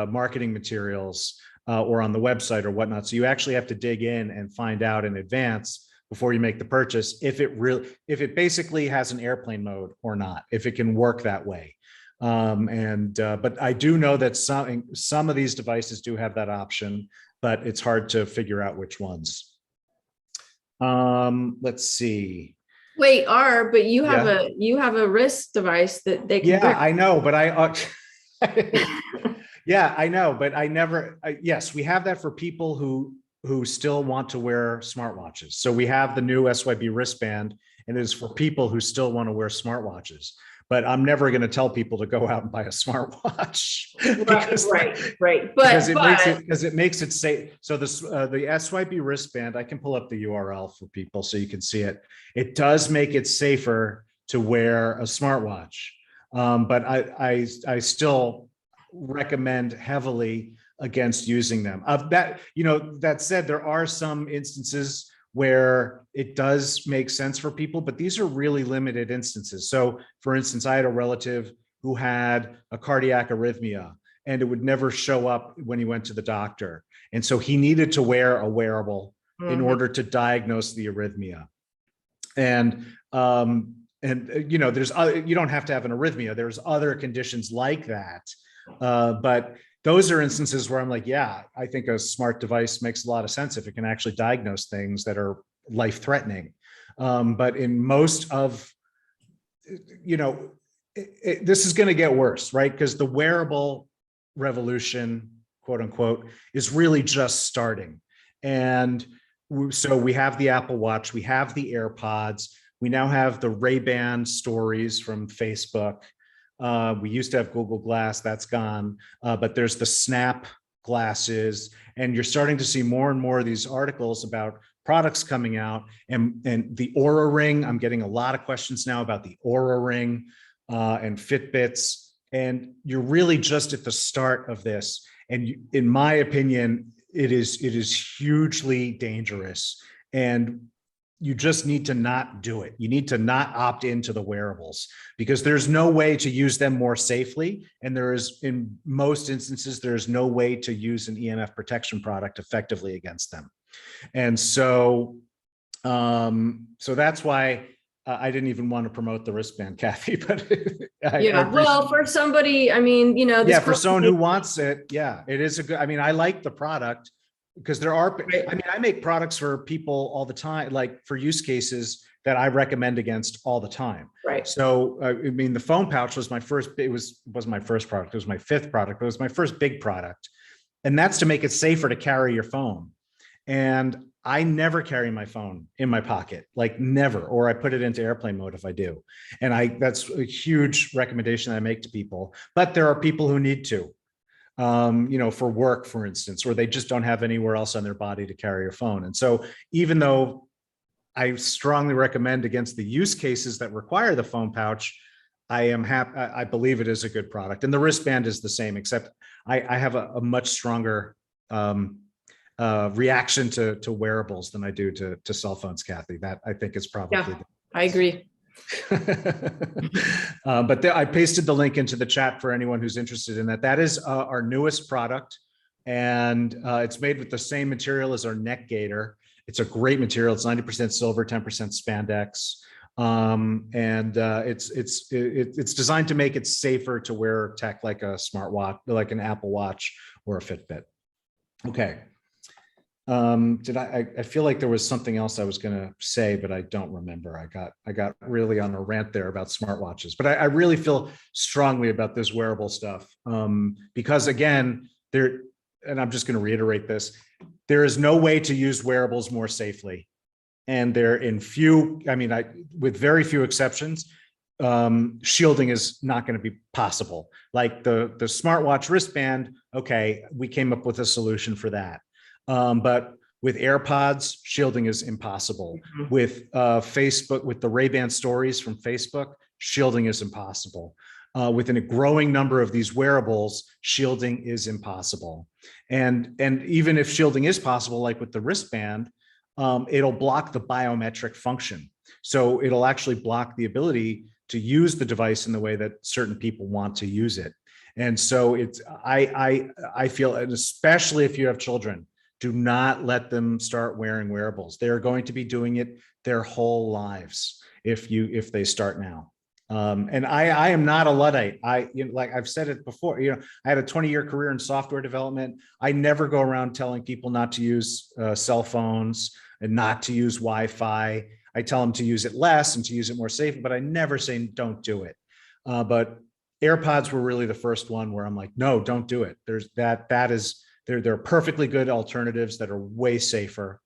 marketing materials or on the website or whatnot. So you actually have to dig in and find out in advance before you make the purchase if it basically has an airplane mode or not, if it can work that way. But I do know that some of these devices do have that option, but it's hard to figure out which ones. Let's see. Wait, but you have a wrist device that they can. Yeah, I know, but yeah, I know, but yes, we have that for people who still want to wear smartwatches. So we have the new Syb Wristband, and it is for people who still want to wear smartwatches. But I'm never going to tell people to go out and buy a smartwatch. Right. Because it makes it safe. So the Syb Wristband, I can pull up the URL for people so you can see it. It does make it safer to wear a smartwatch, but I still recommend heavily against using them. That said, there are some instances where it does make sense for people, but these are really limited instances. So for instance, I had a relative who had a cardiac arrhythmia and it would never show up when he went to the doctor. And so he needed to wear a wearable in order to diagnose the arrhythmia. And you know, you don't have to have an arrhythmia. There's other conditions like that. But those are instances where I'm like, yeah, I think a smart device makes a lot of sense if it can actually diagnose things that are life-threatening. But in most of, you know, this is going to get worse, right? Because the wearable revolution, quote unquote, is really just starting. And so we have the Apple Watch, we have the AirPods, we now have the Ray-Ban stories from Facebook. We used to have Google Glass, that's gone, but there's the Snap glasses, and you're starting to see more and more of these articles about products coming out, and the Oura Ring. I'm getting a lot of questions now about the Oura Ring and Fitbits, and you're really just at the start of this. And in my opinion, it is hugely dangerous, and you just need to not do it. You need to not opt into the wearables because there's no way to use them more safely. And there is, in most instances, there's no way to use an EMF protection product effectively against them. And so, so that's why I didn't even want to promote the wristband, Cathy, but well, for somebody, I mean, you know, for someone who wants it, yeah, it is a good, I mean, I like the product. Because there are, I mean, I make products for people all the time, like for use cases that I recommend against all the time. Right. So, I mean, the phone pouch was my first, it was my first product. It was my fifth product. It was my first big product. And that's to make it safer to carry your phone. And I never carry my phone in my pocket, like never, or I put it into airplane mode if I do. And that's a huge recommendation that I make to people, but there are people who need to. You know, for work, for instance, or they just don't have anywhere else on their body to carry a phone. And so even though I strongly recommend against the use cases that require the phone pouch, I am happy. I believe it is a good product. And the wristband is the same, except I have a much stronger reaction to wearables than I do to cell phones, Cathy. That I think is probably. Yeah, I agree. But I pasted the link into the chat for anyone who's interested in that. That is our newest product, and it's made with the same material as our neck gaiter. It's a great material. It's 90% silver, 10% spandex, and it's designed to make it safer to wear tech like a smartwatch, like an Apple Watch or a Fitbit. Okay. I feel like there was something else I was going to say, but I don't remember. I got really on a rant there about smartwatches, but I really feel strongly about this wearable stuff. Because again, and I'm just going to reiterate this, there is no way to use wearables more safely. And they're with very few exceptions, shielding is not going to be possible. Like the smartwatch wristband. Okay. We came up with a solution for that. But with AirPods, shielding is impossible. With Facebook, with the Ray-Ban stories from Facebook, shielding is impossible. Within a growing number of these wearables, shielding is impossible. And even if shielding is possible, like with the wristband, it'll block the biometric function. So it'll actually block the ability to use the device in the way that certain people want to use it. And so I feel, and especially if you have children, do not let them start wearing wearables. They're going to be doing it their whole lives if they start now. And I am not a Luddite. Like I've said it before, I had a 20-year career in software development. I never go around telling people not to use cell phones and not to use Wi-Fi. I tell them to use it less and to use it more safely, but I never say don't do it. But AirPods were really the first one where I'm like, no, don't do it. They're perfectly good alternatives that are way safer.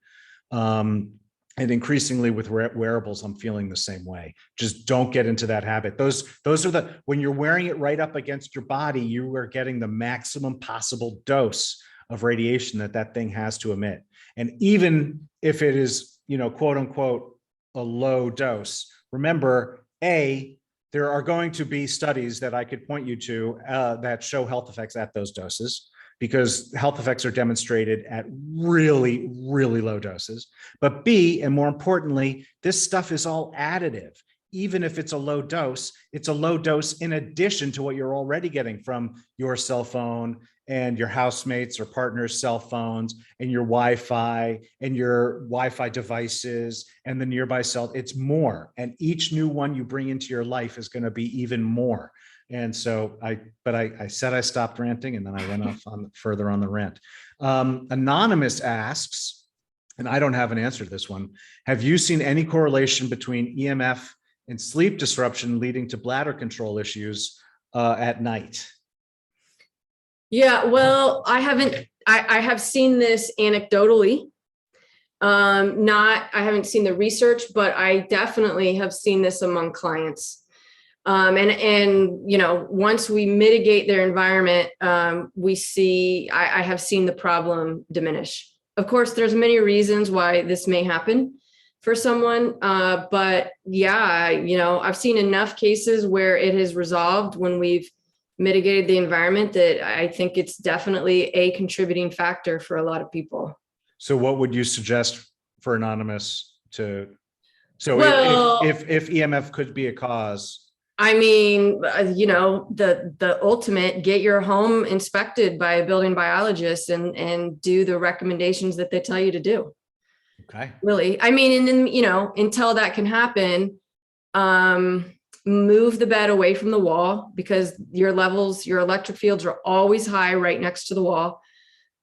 And increasingly with wearables, I'm feeling the same way. Just don't get into that habit. Those are when you're wearing it right up against your body, you are getting the maximum possible dose of radiation that thing has to emit. And even if it is, quote unquote, a low dose, remember, there are going to be studies that I could point you to that show health effects at those doses, because health effects are demonstrated at really, really low doses. But B, and more importantly, this stuff is all additive. Even if it's a low dose in addition to what you're already getting from your cell phone and your housemates or partner's cell phones and your Wi-Fi and your Wi-Fi devices and the nearby cell. It's more. And each new one you bring into your life is going to be even more. And so I said I stopped ranting, and then I went off further on the rant. Anonymous asks, and I don't have an answer to this one, have you seen any correlation between EMF and sleep disruption leading to bladder control issues at night? Yeah, well, I have seen this anecdotally. I haven't seen the research, but I definitely have seen this among clients. Once we mitigate their environment, I have seen the problem diminish. Of course, there's many reasons why this may happen for someone. But yeah, I've seen enough cases where it has resolved when we've mitigated the environment that I think it's definitely a contributing factor for a lot of people. So what would you suggest for Anonymous to, if EMF could be a cause? I mean, the ultimate, get your home inspected by a building biologist and do the recommendations that they tell you to do. Okay. Really. I mean, and then, until that can happen, move the bed away from the wall, because your electric fields are always high right next to the wall.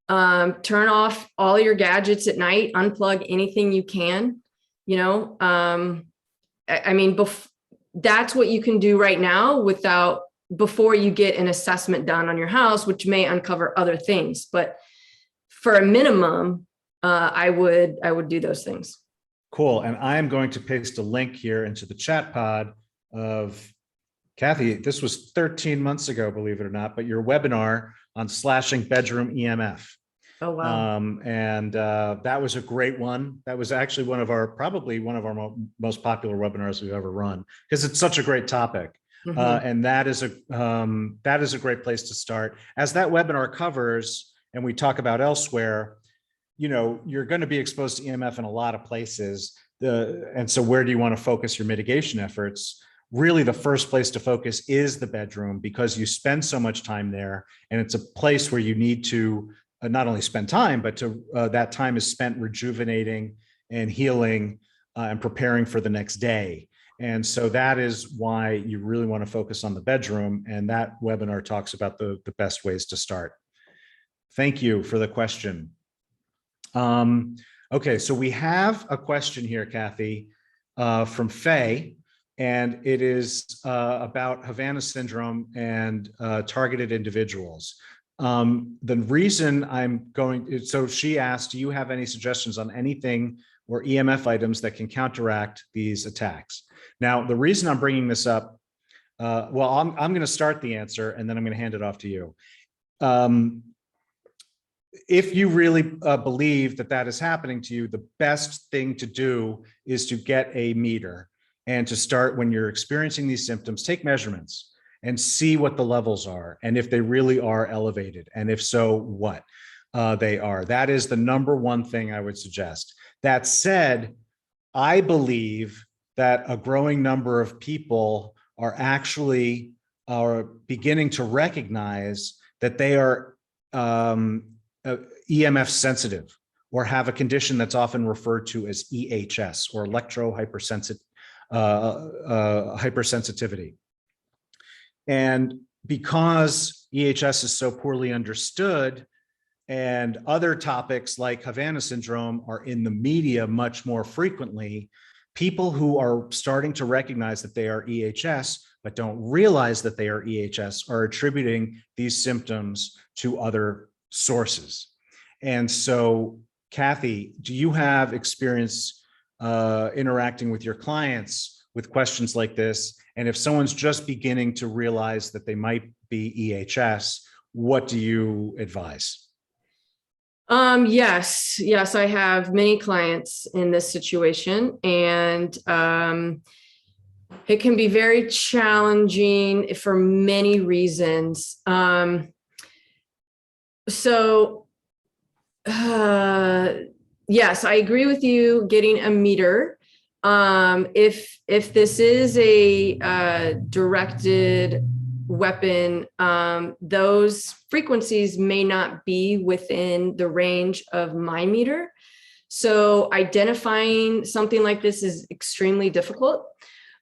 Turn off all your gadgets at night, unplug anything you can, that's what you can do right now before you get an assessment done on your house, which may uncover other things. But for a minimum, I would do those things. Cool. And I am going to paste a link here into the chat pod of Cathy. This was 13 months ago, believe it or not, but your webinar on slashing bedroom EMF. Oh, wow. That was a great one. That was actually probably one of our most popular webinars we've ever run, because it's such a great topic. Mm-hmm. And that is a great place to start. As that webinar covers, and we talk about elsewhere, you're going to be exposed to EMF in a lot of places. And so where do you want to focus your mitigation efforts? Really, the first place to focus is the bedroom, because you spend so much time there, and it's a place where you need to not only spend time, but that time is spent rejuvenating and healing and preparing for the next day. And so that is why you really want to focus on the bedroom. And that webinar talks about the best ways to start. Thank you for the question. Okay, so we have a question here, Cathy, from Faye, and it is about Havana syndrome and targeted individuals. The reason so she asked, do you have any suggestions on anything or EMF items that can counteract these attacks? Now, the reason I'm bringing this up, I'm going to start the answer, and then I'm going to hand it off to you. if you really believe that that is happening to you, the best thing to do is to get a meter and to start when you're experiencing these symptoms, take measurements and see what the levels are and if they really are elevated. And if so, what they are. That is the number one thing I would suggest. That said, I believe that a growing number of people are actually beginning to recognize that they are EMF sensitive or have a condition that's often referred to as EHS or hypersensitivity. And because EHS is so poorly understood and other topics like Havana syndrome are in the media much more frequently, people who are starting to recognize that they are EHS but don't realize that they are EHS are attributing these symptoms to other sources. And so, Cathy, do you have experience interacting with your clients with questions like this? And if someone's just beginning to realize that they might be EHS, what do you advise? Yes, I have many clients in this situation, and it can be very challenging for many reasons. Yes, I agree with you getting a meter. If this is a directed weapon, those frequencies may not be within the range of my meter. So identifying something like this is extremely difficult.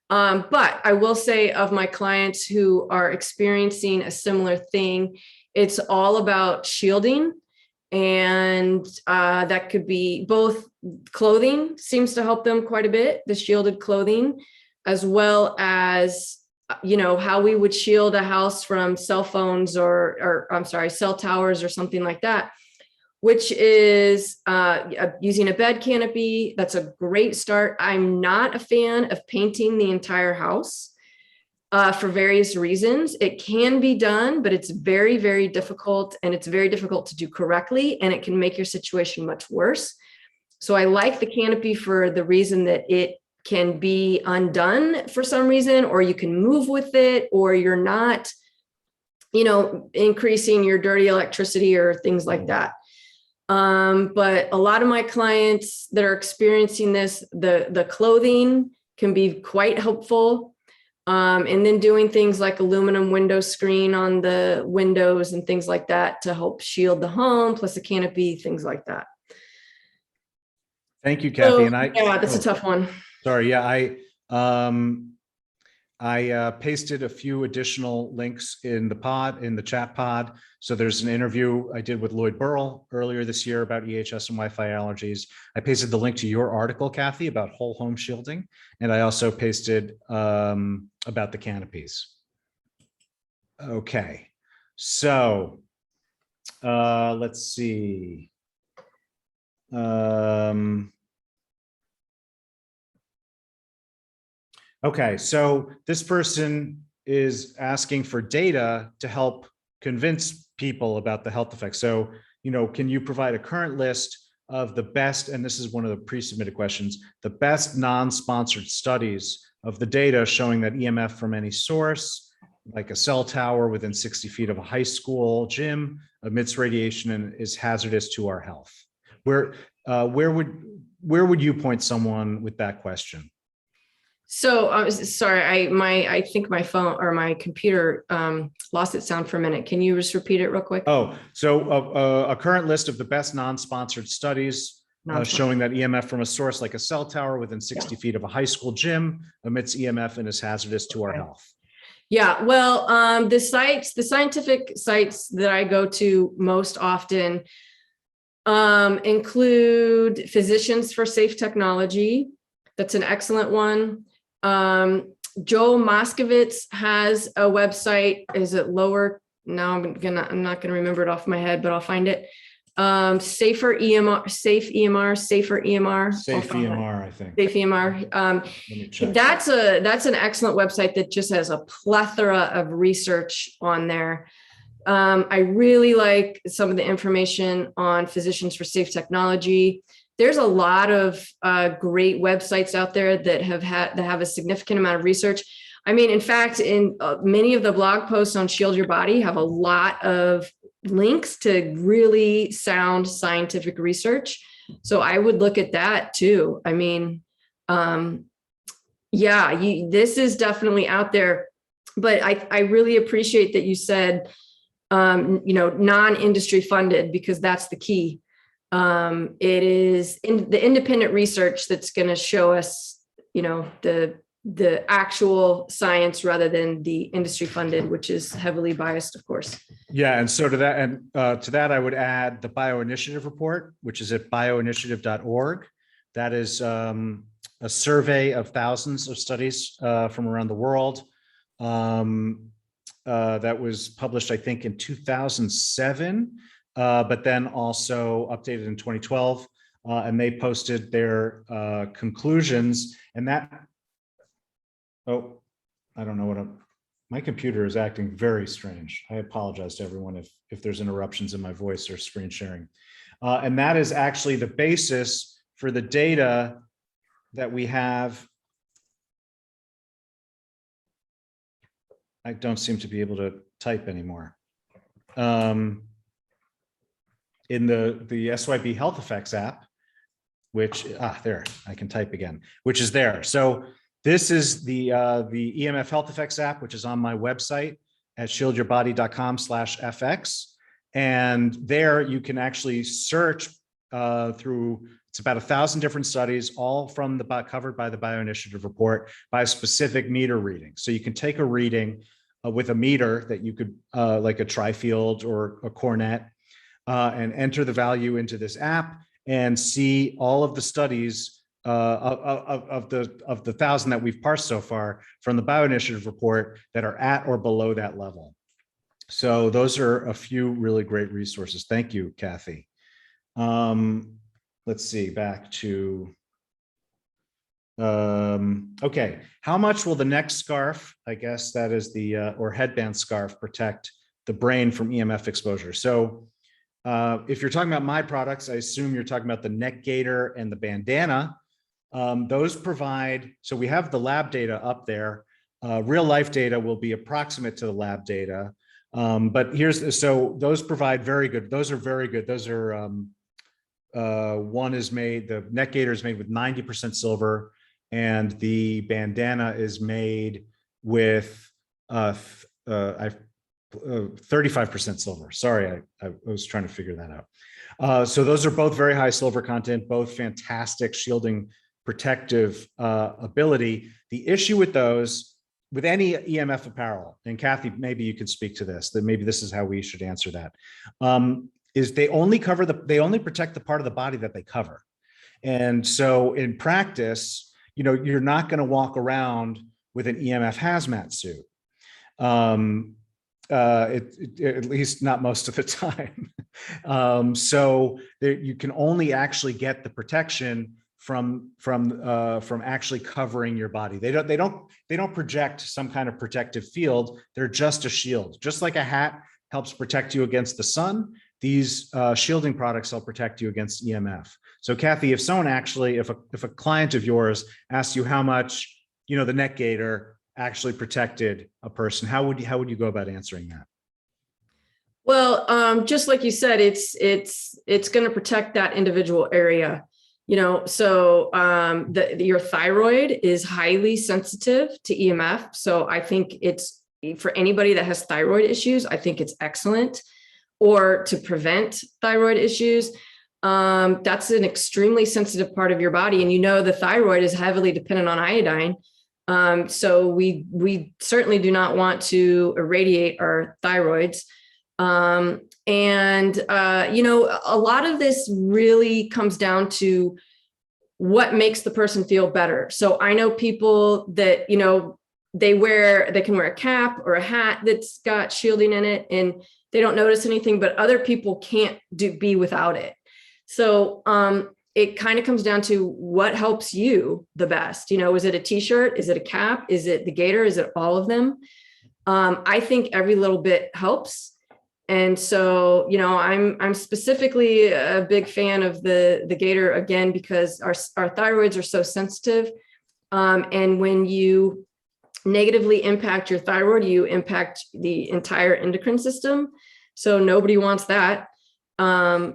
But I will say, of my clients who are experiencing a similar thing, it's all about shielding. And that could be both clothing seems to help them quite a bit, the shielded clothing, as well as, how we would shield a house from cell phones or cell towers or something like that, which is using a bed canopy. That's a great start. I'm not a fan of painting the entire house for various reasons. It can be done, but it's very, very difficult, and it's very difficult to do correctly, and it can make your situation much worse. So I like the canopy for the reason that it can be undone for some reason, or you can move with it, or you're not, increasing your dirty electricity or things like that. But a lot of my clients that are experiencing this, the clothing can be quite helpful. And then doing things like aluminum window screen on the windows and things like that to help shield the home, plus a canopy, things like that. Thank you, Cathy. So, that's a tough one. Sorry. Yeah, I pasted a few additional links in the chat pod. So there's an interview I did with Lloyd Burrell earlier this year about EHS and Wi-Fi allergies. I pasted the link to your article, Cathy, about whole home shielding. And I also pasted about the canopies. Okay, so let's see. Okay, so this person is asking for data to help convince people about the health effects. So, can you provide a current list of the best, and this is one of the pre-submitted questions, the best non-sponsored studies of the data showing that EMF from any source, like a cell tower within 60 feet of a high school gym, emits radiation and is hazardous to our health? Where would you point someone with that question? So sorry, I think my phone or my computer lost its sound for a minute. Can you just repeat it real quick? Oh, so a current list of the best non-sponsored studies showing that EMF from a source like a cell tower within 60 feet of a high school gym emits EMF and is hazardous to our health. Yeah, well, the scientific sites that I go to most often include Physicians for Safe Technology. That's an excellent one. Joel Moskowitz has a website. Is it lower? Now I'm not gonna remember it off my head, but I'll find it. Safe EMR, Safe EMR, I think. Safe EMR. That's an excellent website that just has a plethora of research on there. I really like some of the information on Physicians for Safe Technology. There's a lot of great websites out there that have a significant amount of research. I mean, in fact, in many of the blog posts on Shield Your Body have a lot of links to really sound scientific research. So I would look at that too. I mean, yeah, this is definitely out there, but I really appreciate that you said, non-industry funded, because that's the key. It is in the independent research that's going to show us, the actual science rather than the industry funded, which is heavily biased, of course. Yeah, and so to that, I would add the Bioinitiative Report, which is at bioinitiative.org. That is a survey of thousands of studies from around the world. That was published, I think, in 2007, but then also updated in 2012. And they posted their conclusions, and that, I don't know what my computer is acting very strange. I apologize to everyone if there's interruptions in my voice or screen sharing. And that is actually the basis for the data that we have. I don't seem to be able to type anymore. In the SYB Health Effects app, which, there, I can type again, which is there. So this is the EMF Health Effects app, which is on my website at shieldyourbody.com/FX. And there you can actually search through, it's about 1,000 different studies, all from covered by the Bioinitiative Report by a specific meter reading. So you can take a reading with a meter that you could, like a Trifield or a Cornet, and enter the value into this app and see all of the studies of the 1,000 that we've parsed so far from the Bioinitiative Report that are at or below that level. So those are a few really great resources. Thank you, Cathy. Let's see, back to, okay. How much will the neck scarf, I guess that is the, or headband scarf, protect the brain from EMF exposure? So if you're talking about my products, I assume you're talking about the neck gaiter and the bandana. Those provide, so we have the lab data up there. Real life data will be approximate to the lab data. But so those provide very good, those are very good. Those are, one is made, the neck gaiter is made with 90% silver, and the bandana is made with 35% silver. Sorry, I was trying to figure that out. So those are both very high silver content, both fantastic shielding protective ability. The issue with those, with any EMF apparel, and Cathy, maybe you could speak to this, that maybe this is how we should answer that, is they only protect the part of the body that they cover. And so in practice, you're not going to walk around with an EMF hazmat suit. At least not most of the time. So you can only actually get the protection from actually covering your body. They don't project some kind of protective field. They're just a shield. Just like a hat helps protect you against the sun, these shielding products help protect you against EMF. So Cathy, if someone actually, if a client of yours asks you how much, the neck gaiter actually protected a person, how would you go about answering that? Well, just like you said, it's going to protect that individual area. So your thyroid is highly sensitive to EMF. So I think it's, for anybody that has thyroid issues, I think it's excellent. Or to prevent thyroid issues, that's an extremely sensitive part of your body. And the thyroid is heavily dependent on iodine. So we certainly do not want to irradiate our thyroids. A lot of this really comes down to what makes the person feel better. So I know people that, they can wear a cap or a hat that's got shielding in it and they don't notice anything, but other people can't be without it. So, it kind of comes down to what helps you the best. Is it a t-shirt? Is it a cap? Is it the gaiter? Is it all of them? I think every little bit helps. And so, I'm specifically a big fan of the Gator, again, because our thyroids are so sensitive. And when you negatively impact your thyroid, you impact the entire endocrine system. So nobody wants that. I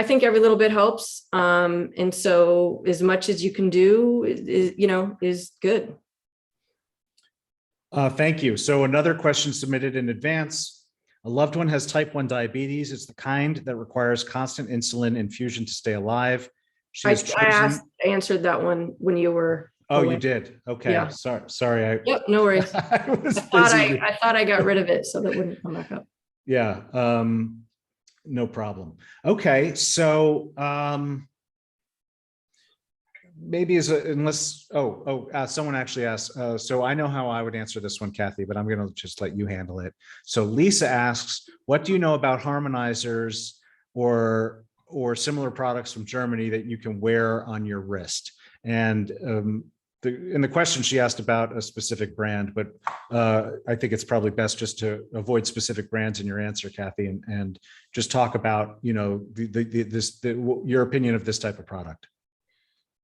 think every little bit helps. And so as much as you can do is good. Thank you. So another question submitted in advance. A loved one has type 1 diabetes. It's the kind that requires constant insulin infusion to stay alive. I answered that one when you were. Oh, away. You did? Okay. Yeah. Sorry. Yep. No worries. I was I thought I got rid of it so that wouldn't come back up. Yeah. No problem. Okay. So, maybe someone actually asked, so I know how I would answer this one, Cathy, but I'm going to just let you handle it. So Lisa asks, what do you know about harmonizers or similar products from Germany that you can wear on your wrist? And in the question, she asked about a specific brand, but I think it's probably best just to avoid specific brands in your answer, Cathy, and just talk about, your opinion of this type of product.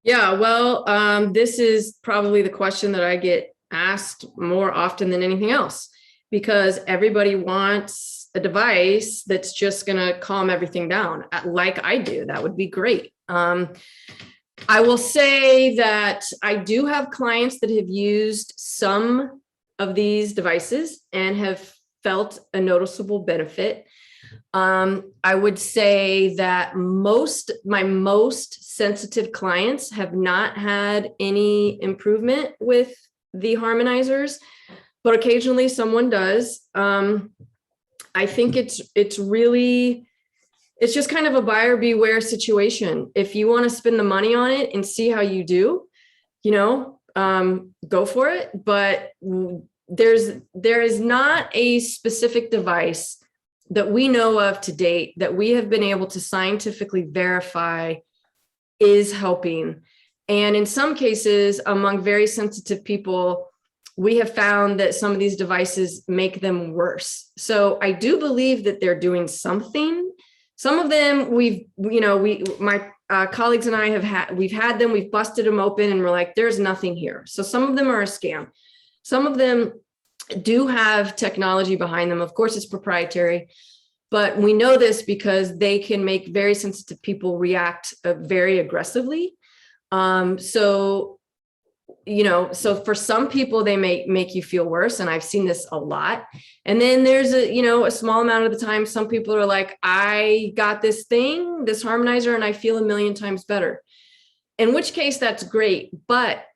Yeah, well, this is probably the question that I get asked more often than anything else, because everybody wants a device that's just going to calm everything down like I do. That would be great. I will say that I do have clients that have used some of these devices and have felt a noticeable benefit. I would say that my most sensitive clients have not had any improvement with the harmonizers, but occasionally someone does. I think it's just kind of a buyer beware situation. If you want to spend the money on it and see how you do, go for it. But there is not a specific device that we know of to date that we have been able to scientifically verify is helping. And in some cases, among very sensitive people, we have found that some of these devices make them worse. So I do believe that they're doing something. Some of them my colleagues and I we've had them, we've busted them open and we're like, there's nothing here. So some of them are a scam. Some of them do have technology behind them. Of course, it's proprietary, but we know this because they can make very sensitive people react very aggressively. So for some people, they may make you feel worse. And I've seen this a lot. And then there's a small amount of the time, some people are like, I got this harmonizer, and I feel 1,000,000 times better. In which case that's great. But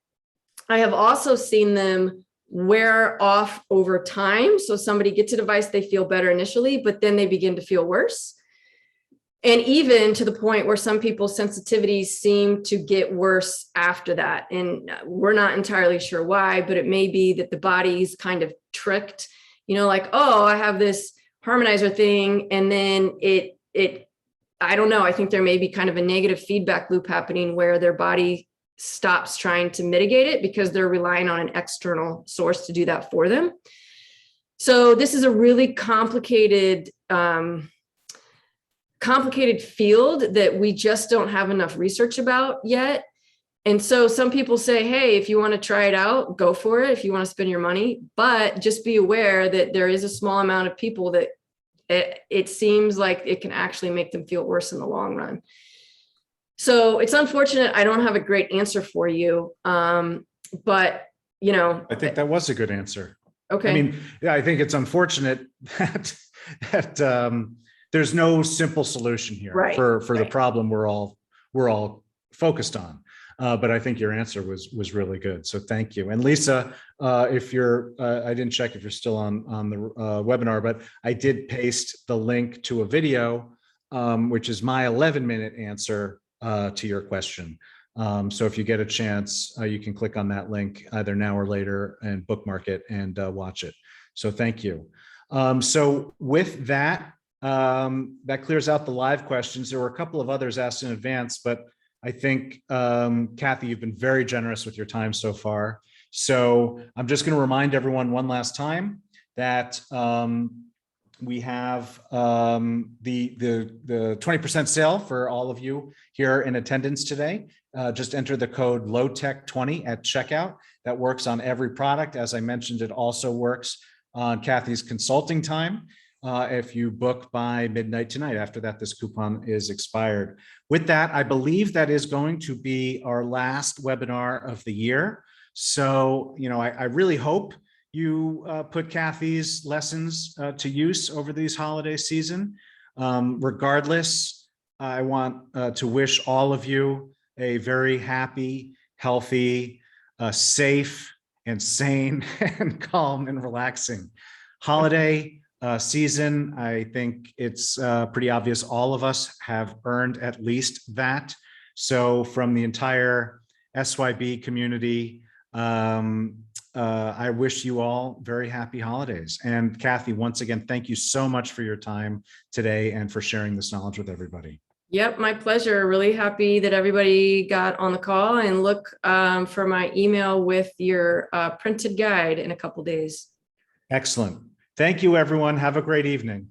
I have also seen them wear off over time. So somebody gets a device, they feel better initially, but then they begin to feel worse. And even to the point where some people's sensitivities seem to get worse after that. And we're not entirely sure why, but it may be that the body's kind of tricked, like, oh, I have this harmonizer thing. And then I don't know, I think there may be kind of a negative feedback loop happening where their body stops trying to mitigate it because they're relying on an external source to do that for them. So this is a really complicated field that we just don't have enough research about yet. And so some people say, hey, if you want to try it out, go for it if you want to spend your money, but just be aware that there is a small amount of people that it seems like it can actually make them feel worse in the long run. So it's unfortunate. I don't have a great answer for you. But I think that was a good answer. Okay. I mean, yeah, I think it's unfortunate that there's no simple solution here for the problem we're all focused on. But I think your answer was really good. So thank you. And Lisa, if you're, I didn't check if you're still on the webinar, but I did paste the link to a video, which is my 11-minute answer to your question. So if you get a chance, you can click on that link either now or later and bookmark it and watch it. So thank you. So with that, that clears out the live questions. There were a couple of others asked in advance, but I think, Cathy, you've been very generous with your time so far. So I'm just going to remind everyone one last time that we have the 20% sale for all of you here in attendance today. Just enter the code LOWTECH20 at checkout. That works on every product. As I mentioned, it also works on Cathy's consulting time. If you book by midnight tonight. After that, this coupon is expired. With that, I believe that is going to be our last webinar of the year. So, I really hope you put Cathy's lessons to use over these holiday season. Regardless, I want to wish all of you a very happy, healthy, safe, and sane, and calm and relaxing holiday season. I think it's pretty obvious all of us have earned at least that. So from the entire SYB community, I wish you all very happy holidays. And Cathy, once again, thank you so much for your time today and for sharing this knowledge with everybody. Yep, my pleasure. Really happy that everybody got on the call, and look for my email with your printed guide in a couple days. Excellent. Thank you, everyone. Have a great evening.